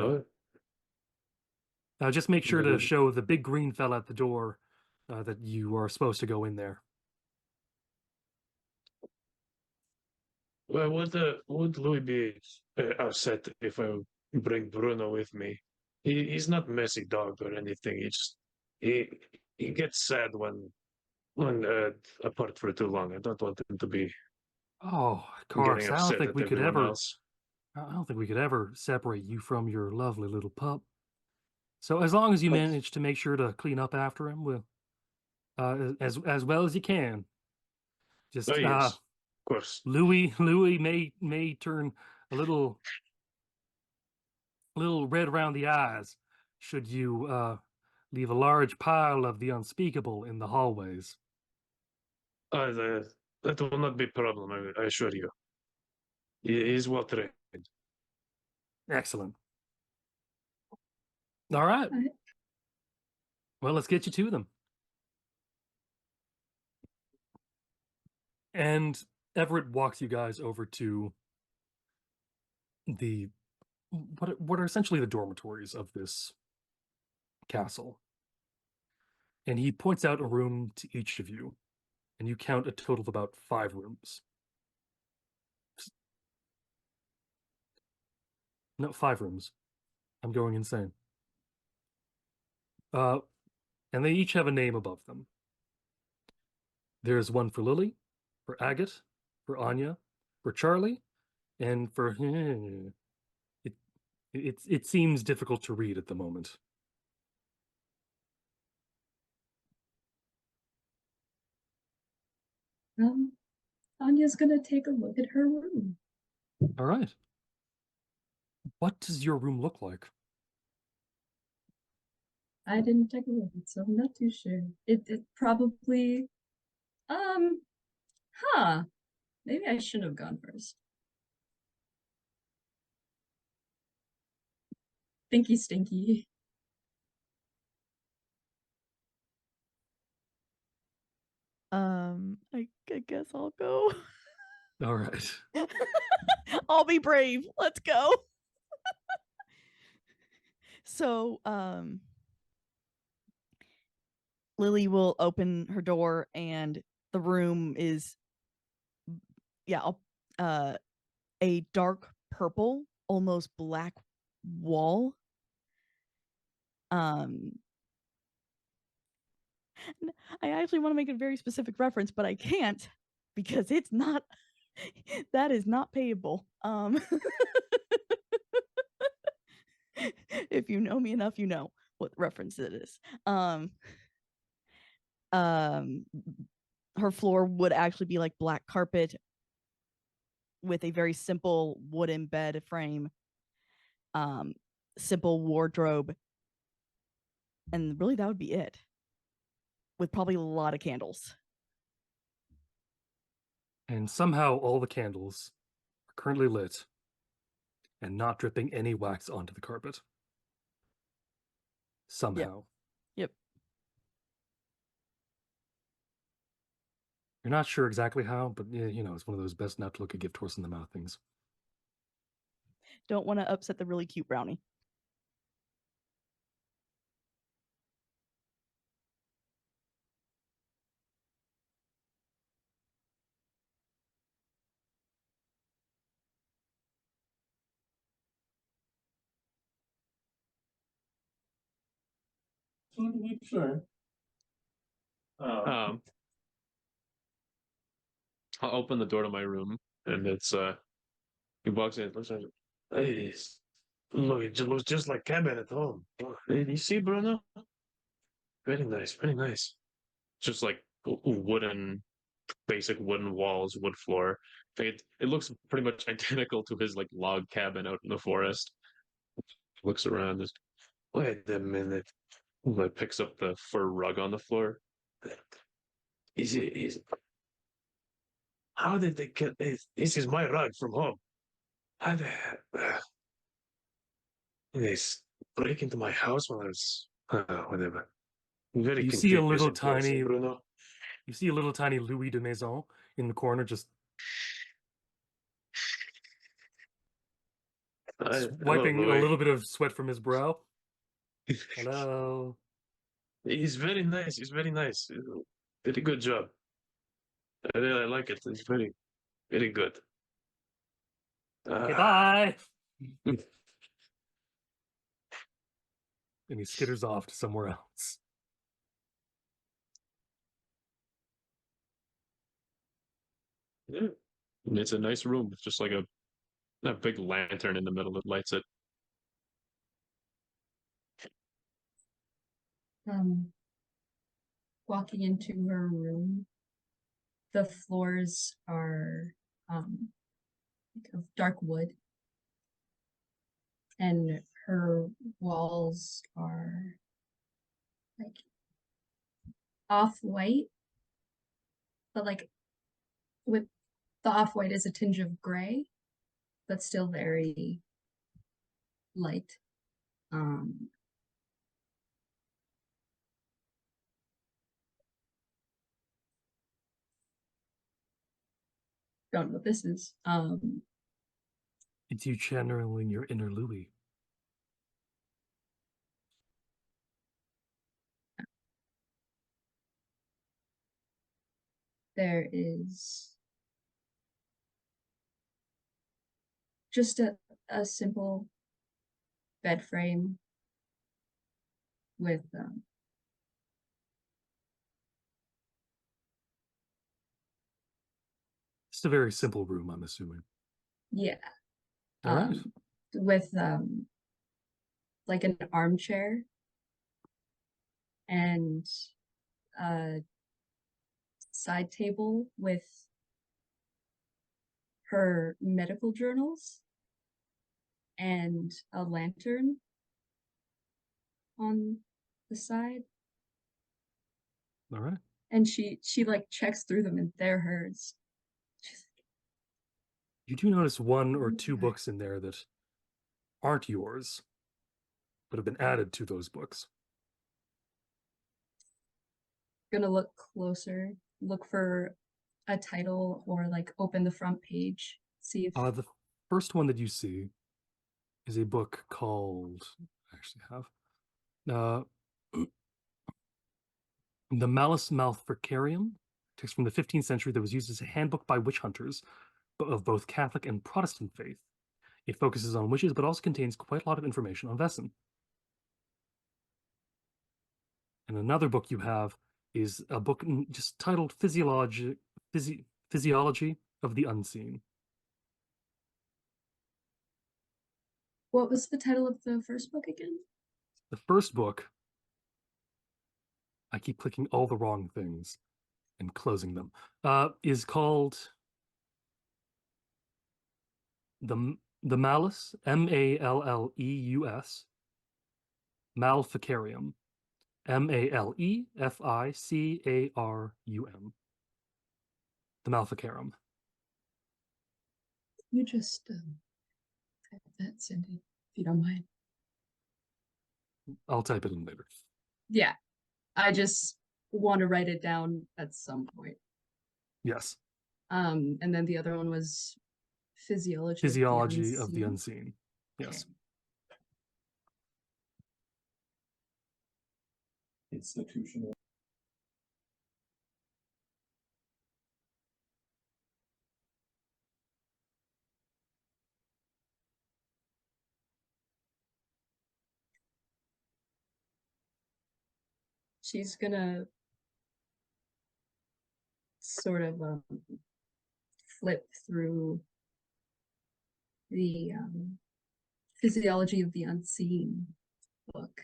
know, just make sure to Would, show the big green fella at the door that you are supposed to go in there. well, would Louis be upset if I bring Bruno with me? He's not messy dog or anything. He he gets sad when apart for too long. I don't want him to be Oh, getting Carx, upset at everyone else. I don't think we could ever separate you from your lovely little pup. So as long as you Oh, manage to make sure to clean up after him, we'll as well as you can. oh Just yes, of course. Louis may turn a little red around the eyes should you leave a large pile of the unspeakable in the hallways. That will not be a problem. I assure you. He's well trained. Excellent. All right. All right. Well, let's get you to them. And Everett walks you guys over to the what are essentially the dormitories of this castle. And he points out a room to each of you, and you count a total of about 5 rooms. No, 5 rooms. I'm going insane. And they each have a name above them. There's one for Lily, for Agate, for Anya, for Charlie, and for it seems difficult to read at the moment. Anya's gonna take a look at her room. All right. What does your room look like? I didn't take a look, so I'm not too sure. It probably maybe I shouldn't have gone first. Thinky stinky. I guess I'll go. All right. I'll be brave. Let's go. So, Lily will open her door and the room is a dark purple, almost black wall. I actually want to make a very specific reference, but I can't because it's not that is not payable. If you know me enough, you know what reference it is. Her floor would actually be like black carpet with a very simple wooden bed frame, simple wardrobe, and really that would be it. With probably a lot of candles. And somehow all the candles are currently lit and not dripping any wax onto the carpet. Somehow. Yep. You're not sure exactly how, but it's one of those best not to look a gift horse in the mouth things. Don't want to upset the really cute brownie. Sure. Um, I'll open the door to my room, and it's he walks in, looks at it. Hey, look, it just looks just like cabin at home. Hey, you see, Bruno? Very nice, very nice. Just like wooden, basic wooden walls, wood floor. It looks pretty much identical to his like log cabin out in the forest. Looks around, just wait a minute. Like picks up the fur rug on the floor. Is how did they get this? This is my rug from home. How the they break into my house while I was whatever. Very You see a little confusing place, tiny, Bruno. you see a little tiny Louis de Maison in the corner, just wiping a Louis. little bit of sweat from his brow. Hello. He's very nice. He's very nice. Did a good job. I really like it. It's very, very good. Okay, Ah. bye. And he skitters off to somewhere else. Yeah. And it's a nice room with just like a big lantern in the middle that lights it. Walking into her room, the floors are of dark wood, and her walls are like off-white, but like with the off-white is a tinge of gray, but still very light. Don't know what this is. It's you channeling your inner Louis. There is just a simple bed frame with It's a very simple room, I'm assuming. yeah, All right. with like an armchair and a side table with her medical journals and a lantern on the side. All right. And she like checks through them and they're hers. She's You do notice one or two Okay. books in there that aren't yours, but have been added to those books. gonna look closer, look for a title or like open the front page, see if The first one that you see is a book called, I actually have, The Malus Malficarium, text from the 15th century that was used as a handbook by witch hunters of both Catholic and Protestant faith. It focuses on witches, but also contains quite a lot of information on Vaesen. And another book you have is a book just titled Physiology of the Unseen. what was the title of the first book again? The first book, I keep clicking all the wrong things and closing them, is called the Malleus, Malleus, Malficarium, Maleficarum. The Malficarum. You just type that, Cindy, if you don't mind. I'll type it in later. Yeah, I just want to write it down at some point. Yes. And then the other one was Physiology Physiology of the Unseen. Yes. Institutional. She's gonna sort of flip through the Physiology of the Unseen book.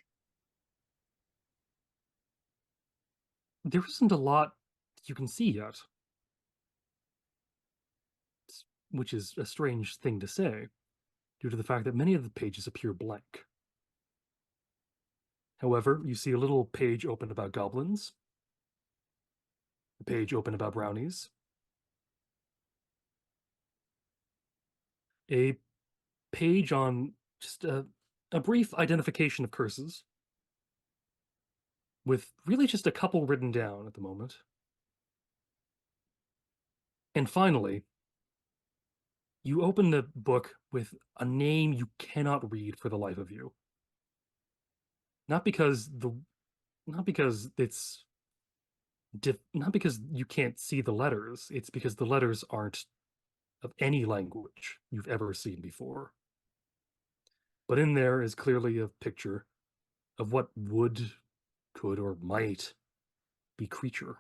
There isn't a lot you can see yet, which is a strange thing to say, due to the fact that many of the pages appear blank. However, you see a little page open about goblins, a page open about brownies, a page on just a brief identification of curses, with really just a couple written down at the moment. And finally, you open the book with a name you cannot read for the life of you. Not because it's not because you can't see the letters, it's because the letters aren't of any language you've ever seen before. But in there is clearly a picture of what would, could, or might be creature.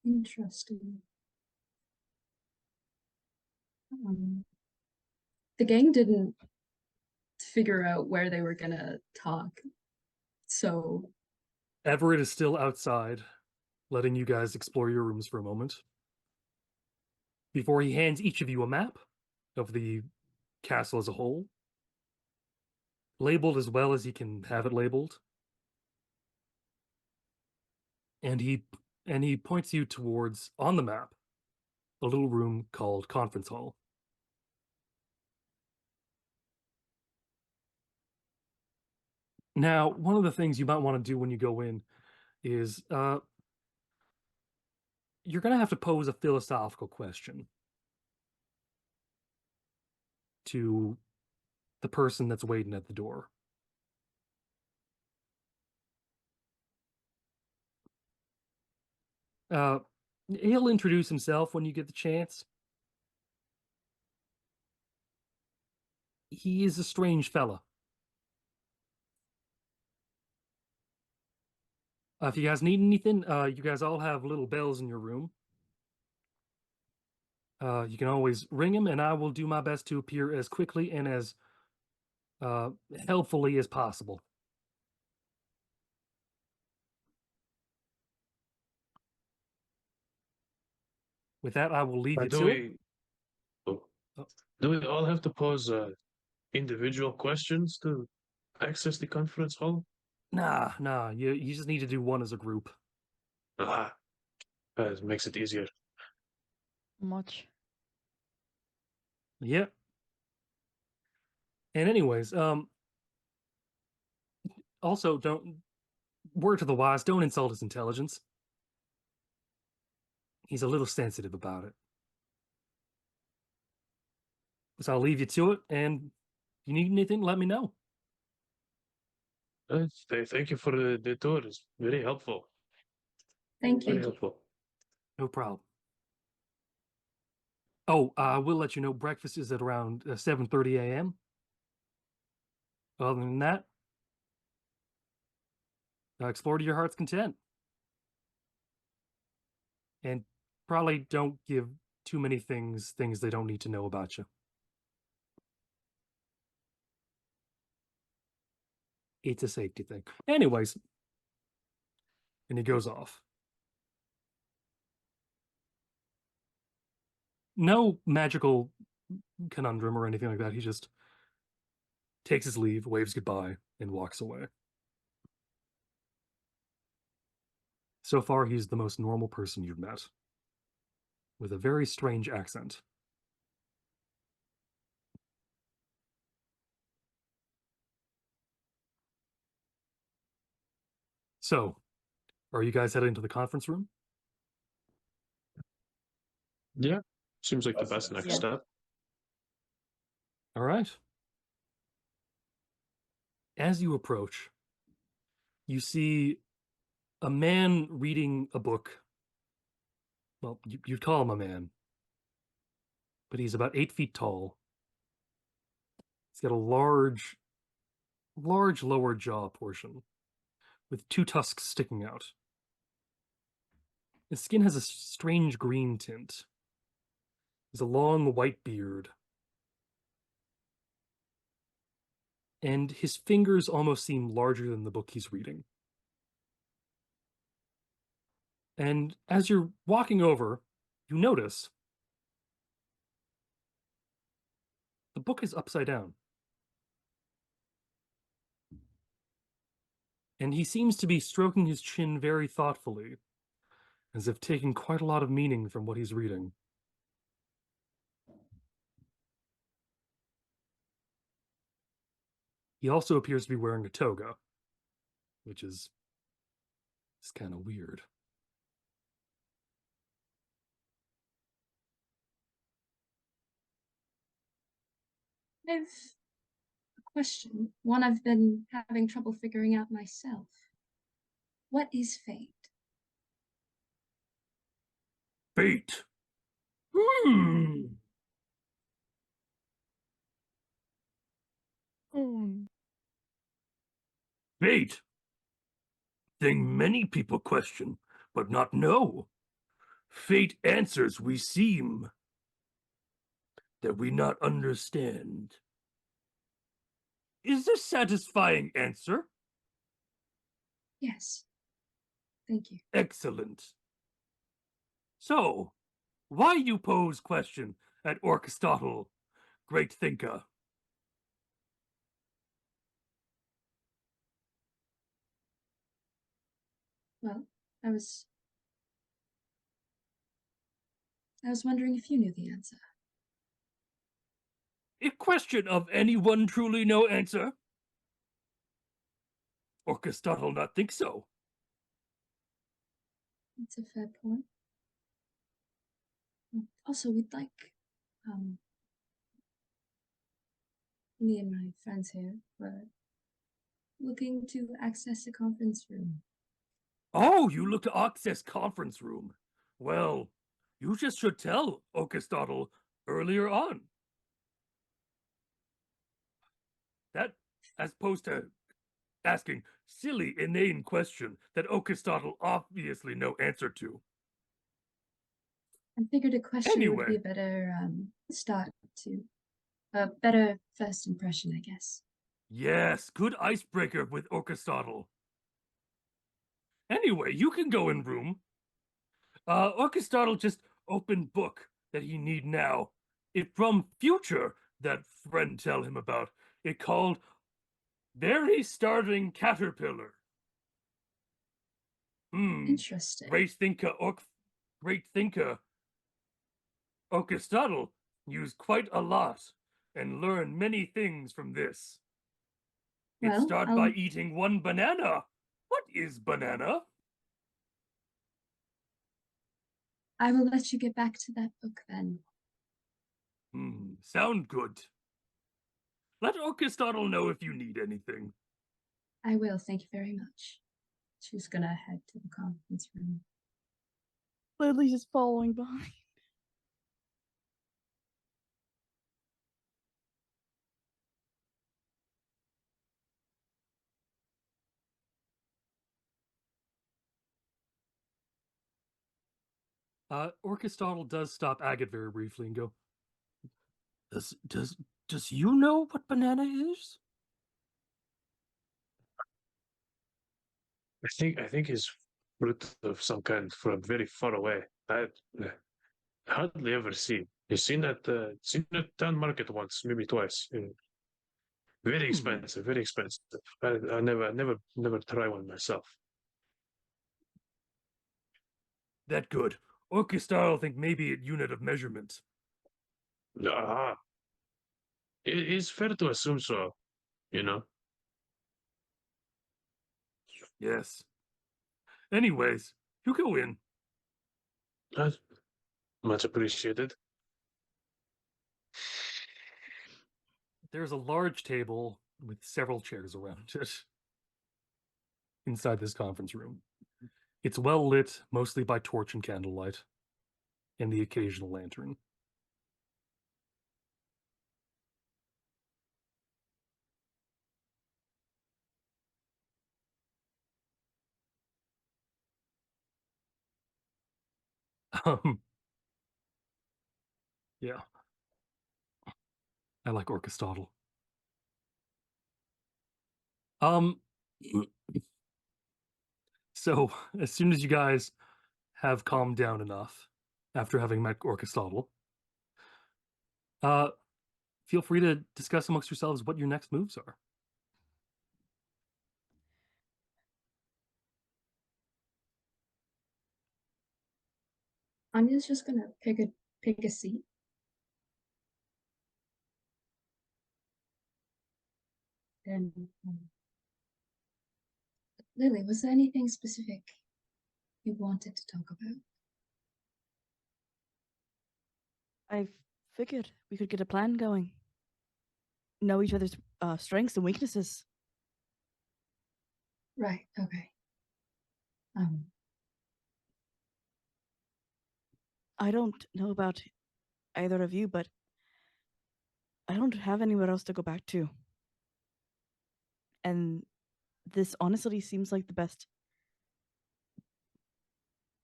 Interesting. The gang didn't figure out where they were gonna talk, so Everett is still outside, letting you guys explore your rooms for a moment, before he hands each of you a map of the castle as a whole, labeled as well as he can have it labeled. And he points you towards, on the map, a little room called Conference Hall. Now, one of the things you might want to do when you go in is you're going to have to pose a philosophical question to the person that's waiting at the door. He'll introduce himself when you get the chance. He is a strange fella. If you guys need anything, you guys all have little bells in your room. You can always ring him, and I will do my best to appear as quickly and as helpfully as possible. With that, I will leave you Do to it. we oh, Oh. do we all have to pose individual questions to access the conference hall? Nah. You just need to do one as a group. Ah, that makes it easier. Much. Yep. And anyways, also don't, word to the wise, don't insult his intelligence. He's a little sensitive about it. So I'll leave you to it, and if you need anything, let me know. Thank you for the tour. It's very helpful. thank Very you. helpful. No problem. Oh, I will let you know breakfast is at around 7:30 a.m. Other than that, explore to your heart's content. And probably don't give too many things they don't need to know about you. It's a safety thing. Anyways, and he goes off. No magical conundrum or anything like that. He just takes his leave, waves goodbye, and walks away. So far, he's the most normal person you've met, with a very strange accent. So, are you guys heading to the conference room? Yeah, seems like the best next Yeah. step. All right. As you approach, you see a man reading a book. Well, you'd call him a man, but he's about 8 feet tall. He's got a large lower jaw portion with two tusks sticking out. His skin has a strange green tint. He has a long white beard. And his fingers almost seem larger than the book he's reading. And as you're walking over, you notice the book is upside down. And he seems to be stroking his chin very thoughtfully, as if taking quite a lot of meaning from what he's reading. He also appears to be wearing a toga, which is kind of weird. I've a question, one I've been having trouble figuring out myself. What is fate? Fate. Hmm. Fate. Thing many people question, but not know. Fate answers we seem that we not understand. Is this satisfying answer? Yes. Thank you. Excellent. So, why you pose question at Aristotle, great thinker? Well, I was wondering if you knew the answer. A question of anyone truly no answer? Aristotle not think so. That's a fair point. Also, we'd like, me and my friends here were looking to access a conference room. Oh, you look to access conference room. Well, you just should tell Aristotle earlier on. That, as opposed to asking silly, inane question that Aristotle obviously no answer to. I figured a question would be Anyway. a better start to a better first impression, I guess. Yes, good icebreaker with Aristotle. Anyway, you can go in room. Aristotle just open book that he need now. It from future that friend tell him about. It called Very Starving Caterpillar. Interesting. Great thinker, Aristotle used quite a lot and learned many things from this. It Well, start by eating one banana. What is banana? I will let you get back to that book then. Sound good. Let Aristotle know if you need anything. I will, thank you very much. She's gonna head to the conference room. Lily's just following behind. Aristotle does stop Agate very briefly and go, Does you know what banana is? I think he's fruit of some kind from very far away. I hardly ever see. You seen at town market once, maybe twice. Very expensive, very expensive. I never try one myself. That good. Aristotle think maybe a unit of measurement. Ah, it is fair to assume so. You know. Yes. Anyways, you go in. Uh, Much appreciated. There's a large table with several chairs around it inside this conference room. It's well lit, mostly by torch and candlelight, and the occasional lantern. Yeah. I like Orchestodle. So as soon as you guys have calmed down enough after having met Orchestodle, feel free to discuss amongst yourselves what your next moves are. Anya's just gonna pick a seat. And Lily, was there anything specific you wanted to talk about? I figured we could get a plan going. Know each other's strengths and weaknesses. Right, okay. I don't know about either of you, but I don't have anywhere else to go back to. And this honestly seems like the best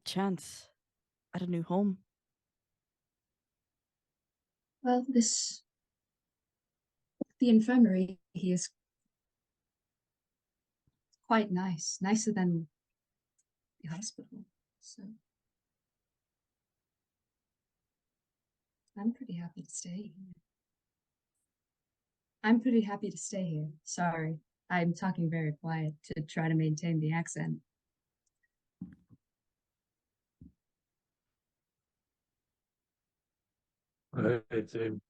chance at a new home. Well, the infirmary here is quite nice, nicer than the hospital, so I'm pretty happy to stay here. I'm pretty happy to stay here. Sorry, I'm talking very quiet to try to maintain the accent. It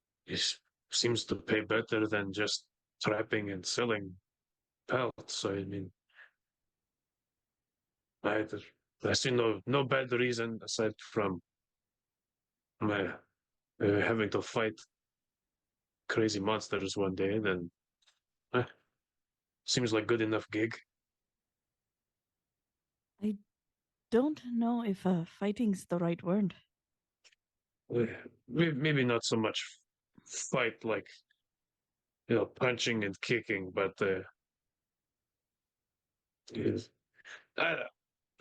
seems to pay better than just trapping and selling pelts. I mean, I see no bad reason aside from my having to fight crazy monsters one day. Then seems like good enough gig. I don't know if fighting's the right word. Maybe not so much fight like punching and kicking, but is I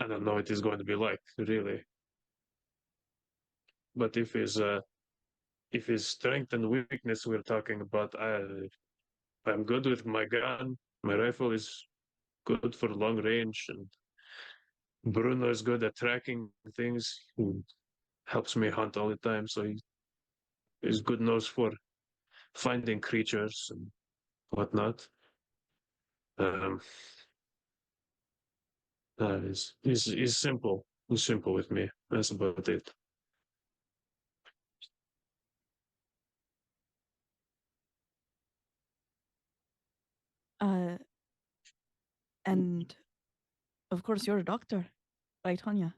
don't know what it's going to be like really. But if his strength and weakness we're talking about, I'm good with my gun. My rifle is good for long range, and Bruno is good at tracking things. He helps me hunt all the time, so he's good nose for finding creatures and whatnot. He's simple. He's simple with me. That's about it. And of course you're a doctor, right, Tanya?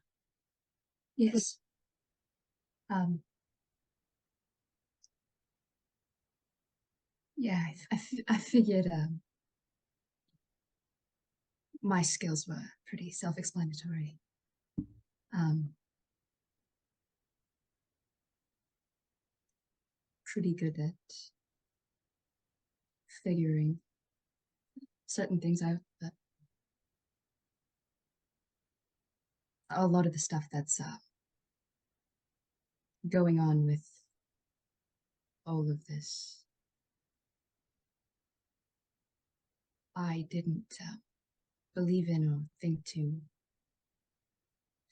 Yes. Yeah, I figured my skills were pretty self-explanatory. Pretty good at figuring certain things out, but a lot of the stuff that's going on with all of this, I didn't believe in or think to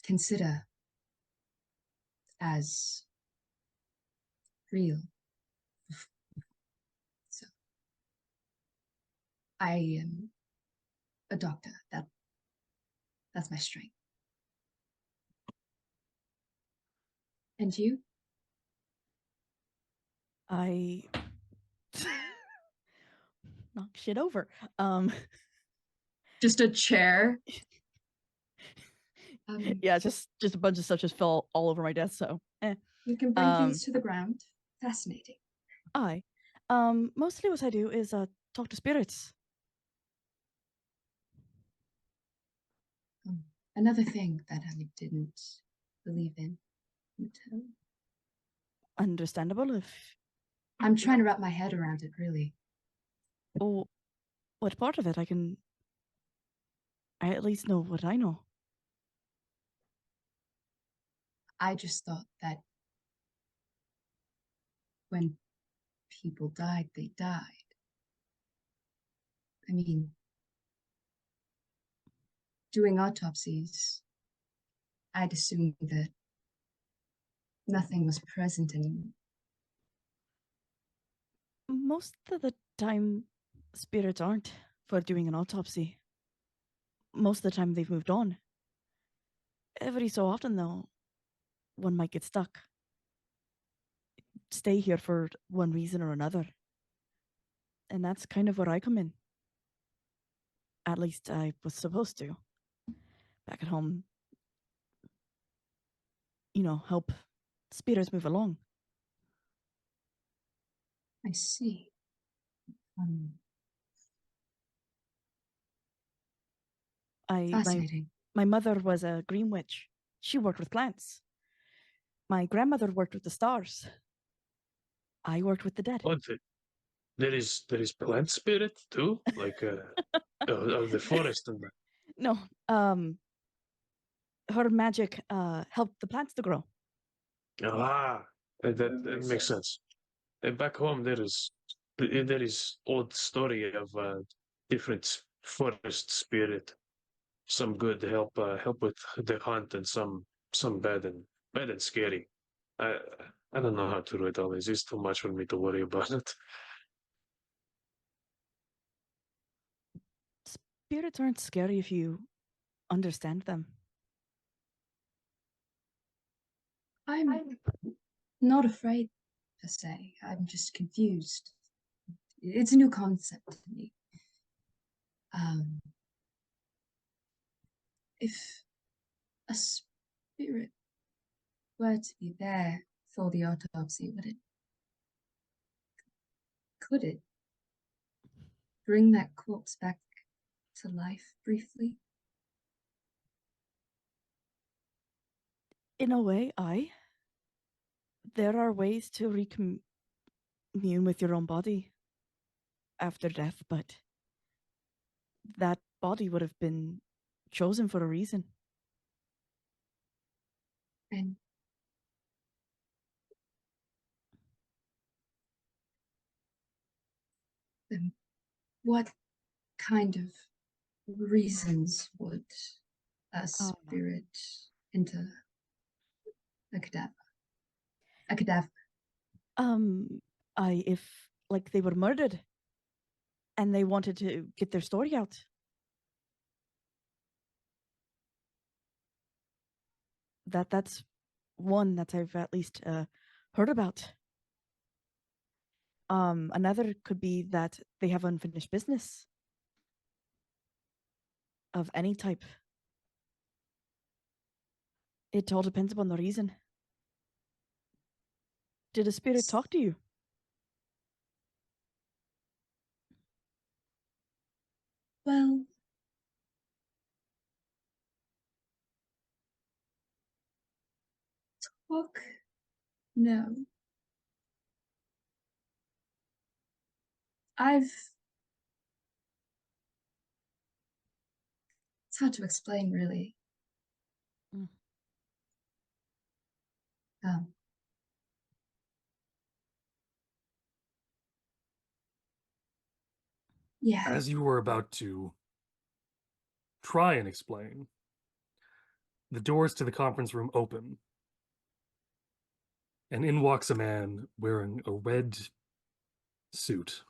consider as real. So I am a doctor. That's my strength. And you? I knock shit over. Just a chair. Yeah, just a bunch of stuff just fell all over my desk. So, You can bring Um, things to the ground. Fascinating. I, mostly what I do is talk to spirits. Another thing that I didn't believe in until Understandable if. I'm trying to wrap my head around it, really. Oh, what part of it? I at least know what I know. I just thought that when people died, they died. I mean, doing autopsies, I'd assumed that nothing was present anymore. Most of the time, spirits aren't for doing an autopsy. Most of the time, they've moved on. Every so often, though, one might get stuck. Stay here for one reason or another. And that's kind of where I come in. At least I was supposed to. Back at home, help spirits move along. I see. Fascinating. My mother was a green witch. She worked with plants. My grandmother worked with the stars. I worked with the dead. Oh, there is plant spirit too, like of the forest and that. No, her magic helped the plants to grow. Ah, that makes sense. And back home, there is old story of different forest spirit. Some good help with the hunt, and some bad and scary. I I don't know how to do it all this. It's too much for me to worry about it. Spirits aren't scary if you understand them. I'm not afraid, per se. I'm just confused. It's a new concept to me. If a spirit were to be there for the autopsy, could it bring that corpse back to life briefly? In a way, there are ways to recommune with your own body after death, but that body would have been chosen for a reason. And then what kind of reasons would a spirit enter a cadaver? A cadaver. If like they were murdered and they wanted to get their story out. That's one that I've at least heard about. Another could be that they have unfinished business of any type. It all depends upon the reason. Did a spirit talk to you? Well, talk? No. It's hard to explain, really. Mm. Yeah. As you were about to try and explain, the doors to the conference room open, and in walks a man wearing a red suit,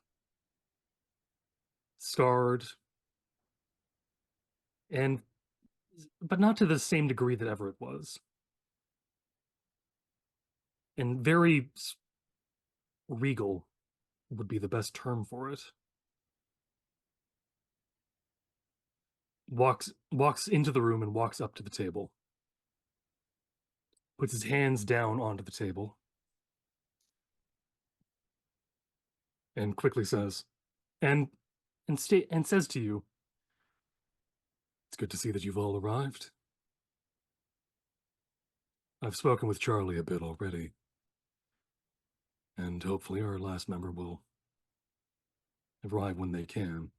scarred, but not to the same degree that Everett was, and very regal would be the best term for it. Walks into the room and walks up to the table, puts his hands down onto the table, and quickly says, and says to you, "It's good to see that you've all arrived. I've spoken with Charlie a bit already, and hopefully our last member will arrive when they can.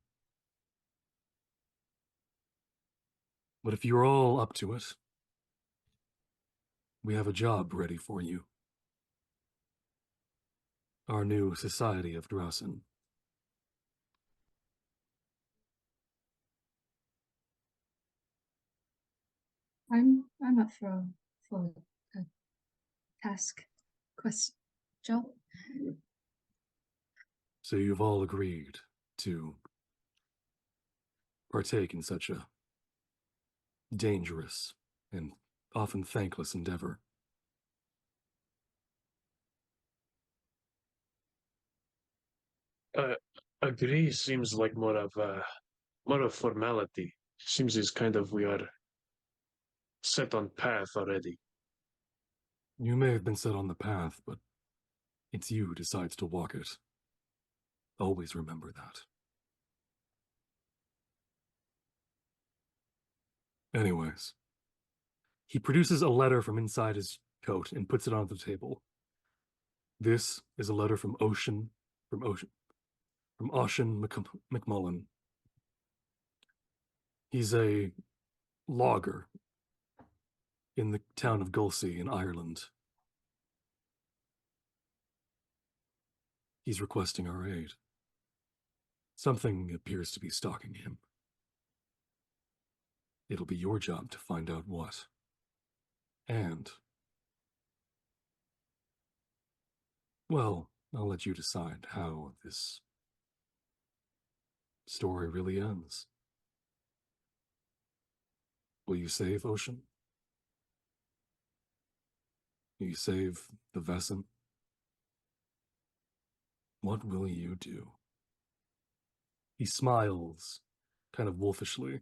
But if you're all up to it, we have a job ready for you. Our new Society of Drausen. I'm up for a task quest job. So you've all agreed to partake in such a dangerous and often thankless endeavor. Agree seems like more of formality. Seems as kind of we are set on path already. You may have been set on the path, but it's you who decides to walk it. Always remember that. Anyways, he produces a letter from inside his coat and puts it on the table. This is a letter from Ocean McMullen. He's a logger in the town of Gulsey in Ireland. He's requesting our aid. Something appears to be stalking him. It'll be your job to find out what. And, well, I'll let you decide how this story really ends. Will you save Ocean? Will you save the Vaesen? What will you do? He smiles, kind of wolfishly.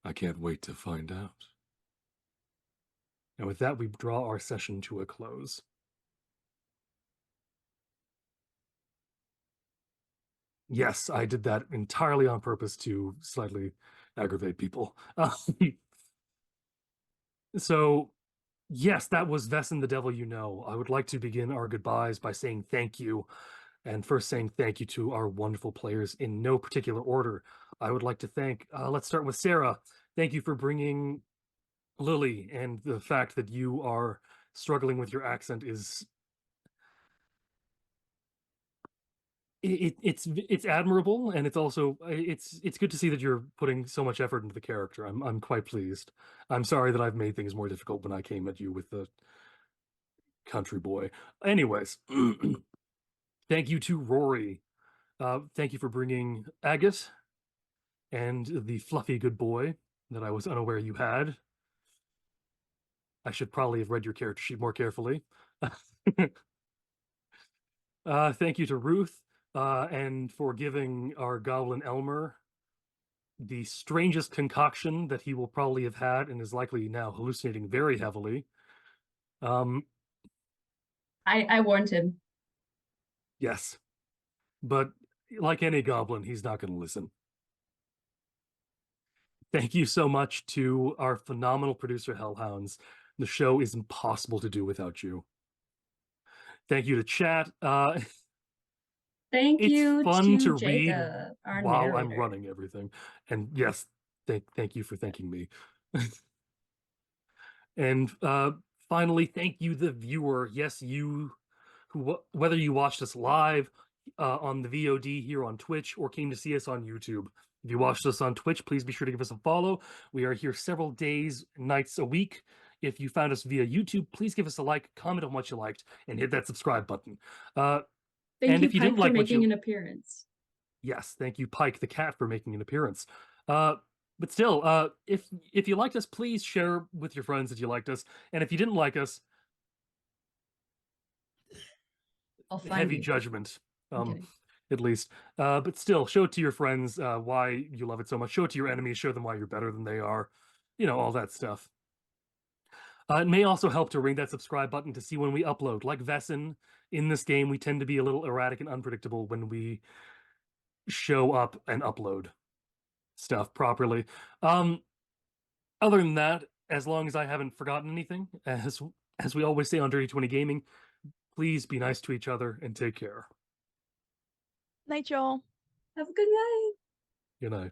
I can't wait to find out. And with that, we draw our session to a close. Yes, I did that entirely on purpose to slightly aggravate people. So, yes, that was Vaesen the Devil You Know. I would like to begin our goodbyes by saying thank you. And first saying thank you to our wonderful players in no particular order. I would like to thank, let's start with Sarah. Thank you for bringing Lily, and the fact that you are struggling with your accent is it's admirable, and it's also it's good to see that you're putting so much effort into the character. I'm quite pleased. I'm sorry that I've made things more difficult when I came at you with the country boy. Anyways, thank you to Rory. Thank you for bringing Agate and the fluffy good boy that I was unaware you had. I should probably have read your character sheet more carefully. Thank you to Ruth, and for giving our goblin Elmer the strangest concoction that he will probably have had and is likely now hallucinating very heavily. I warned him. Yes, but like any goblin, he's not going to listen. Thank you so much to our phenomenal producer, Hellhounds. The show is impossible to do without you. Thank you to chat. Thank It's you fun to Jacob, read our while I'm narrator. running everything. And yes, thank you for thanking me. And finally, thank you, the viewer. Yes, you, whether you watched us live on the VOD here on Twitch or came to see us on YouTube. If you watched us on Twitch, please be sure to give us a follow. We are here several days, nights a week. If you found us via YouTube, please give us a like, comment on what you liked, and hit that subscribe button. Thank and you, if you Pike, didn't like for what making you... an appearance. Yes, thank you, Pike the cat, for making an appearance. But still, if you liked us, please share with your friends that you liked us. And if you didn't like us, I'll find heavy you. judgment, I'm kidding. at least. But still, show it to your friends why you love it so much. Show it to your enemies. Show them why you're better than they are. You know, all that stuff. It may also help to ring that subscribe button to see when we upload. Like Vaesen, in this game, we tend to be a little erratic and unpredictable when we show up and upload stuff properly. Other than that, as long as I haven't forgotten anything, as we always say on Dirty 20 Gaming, please be nice to each other and take care. Night, y'all. Have a good night. Good night.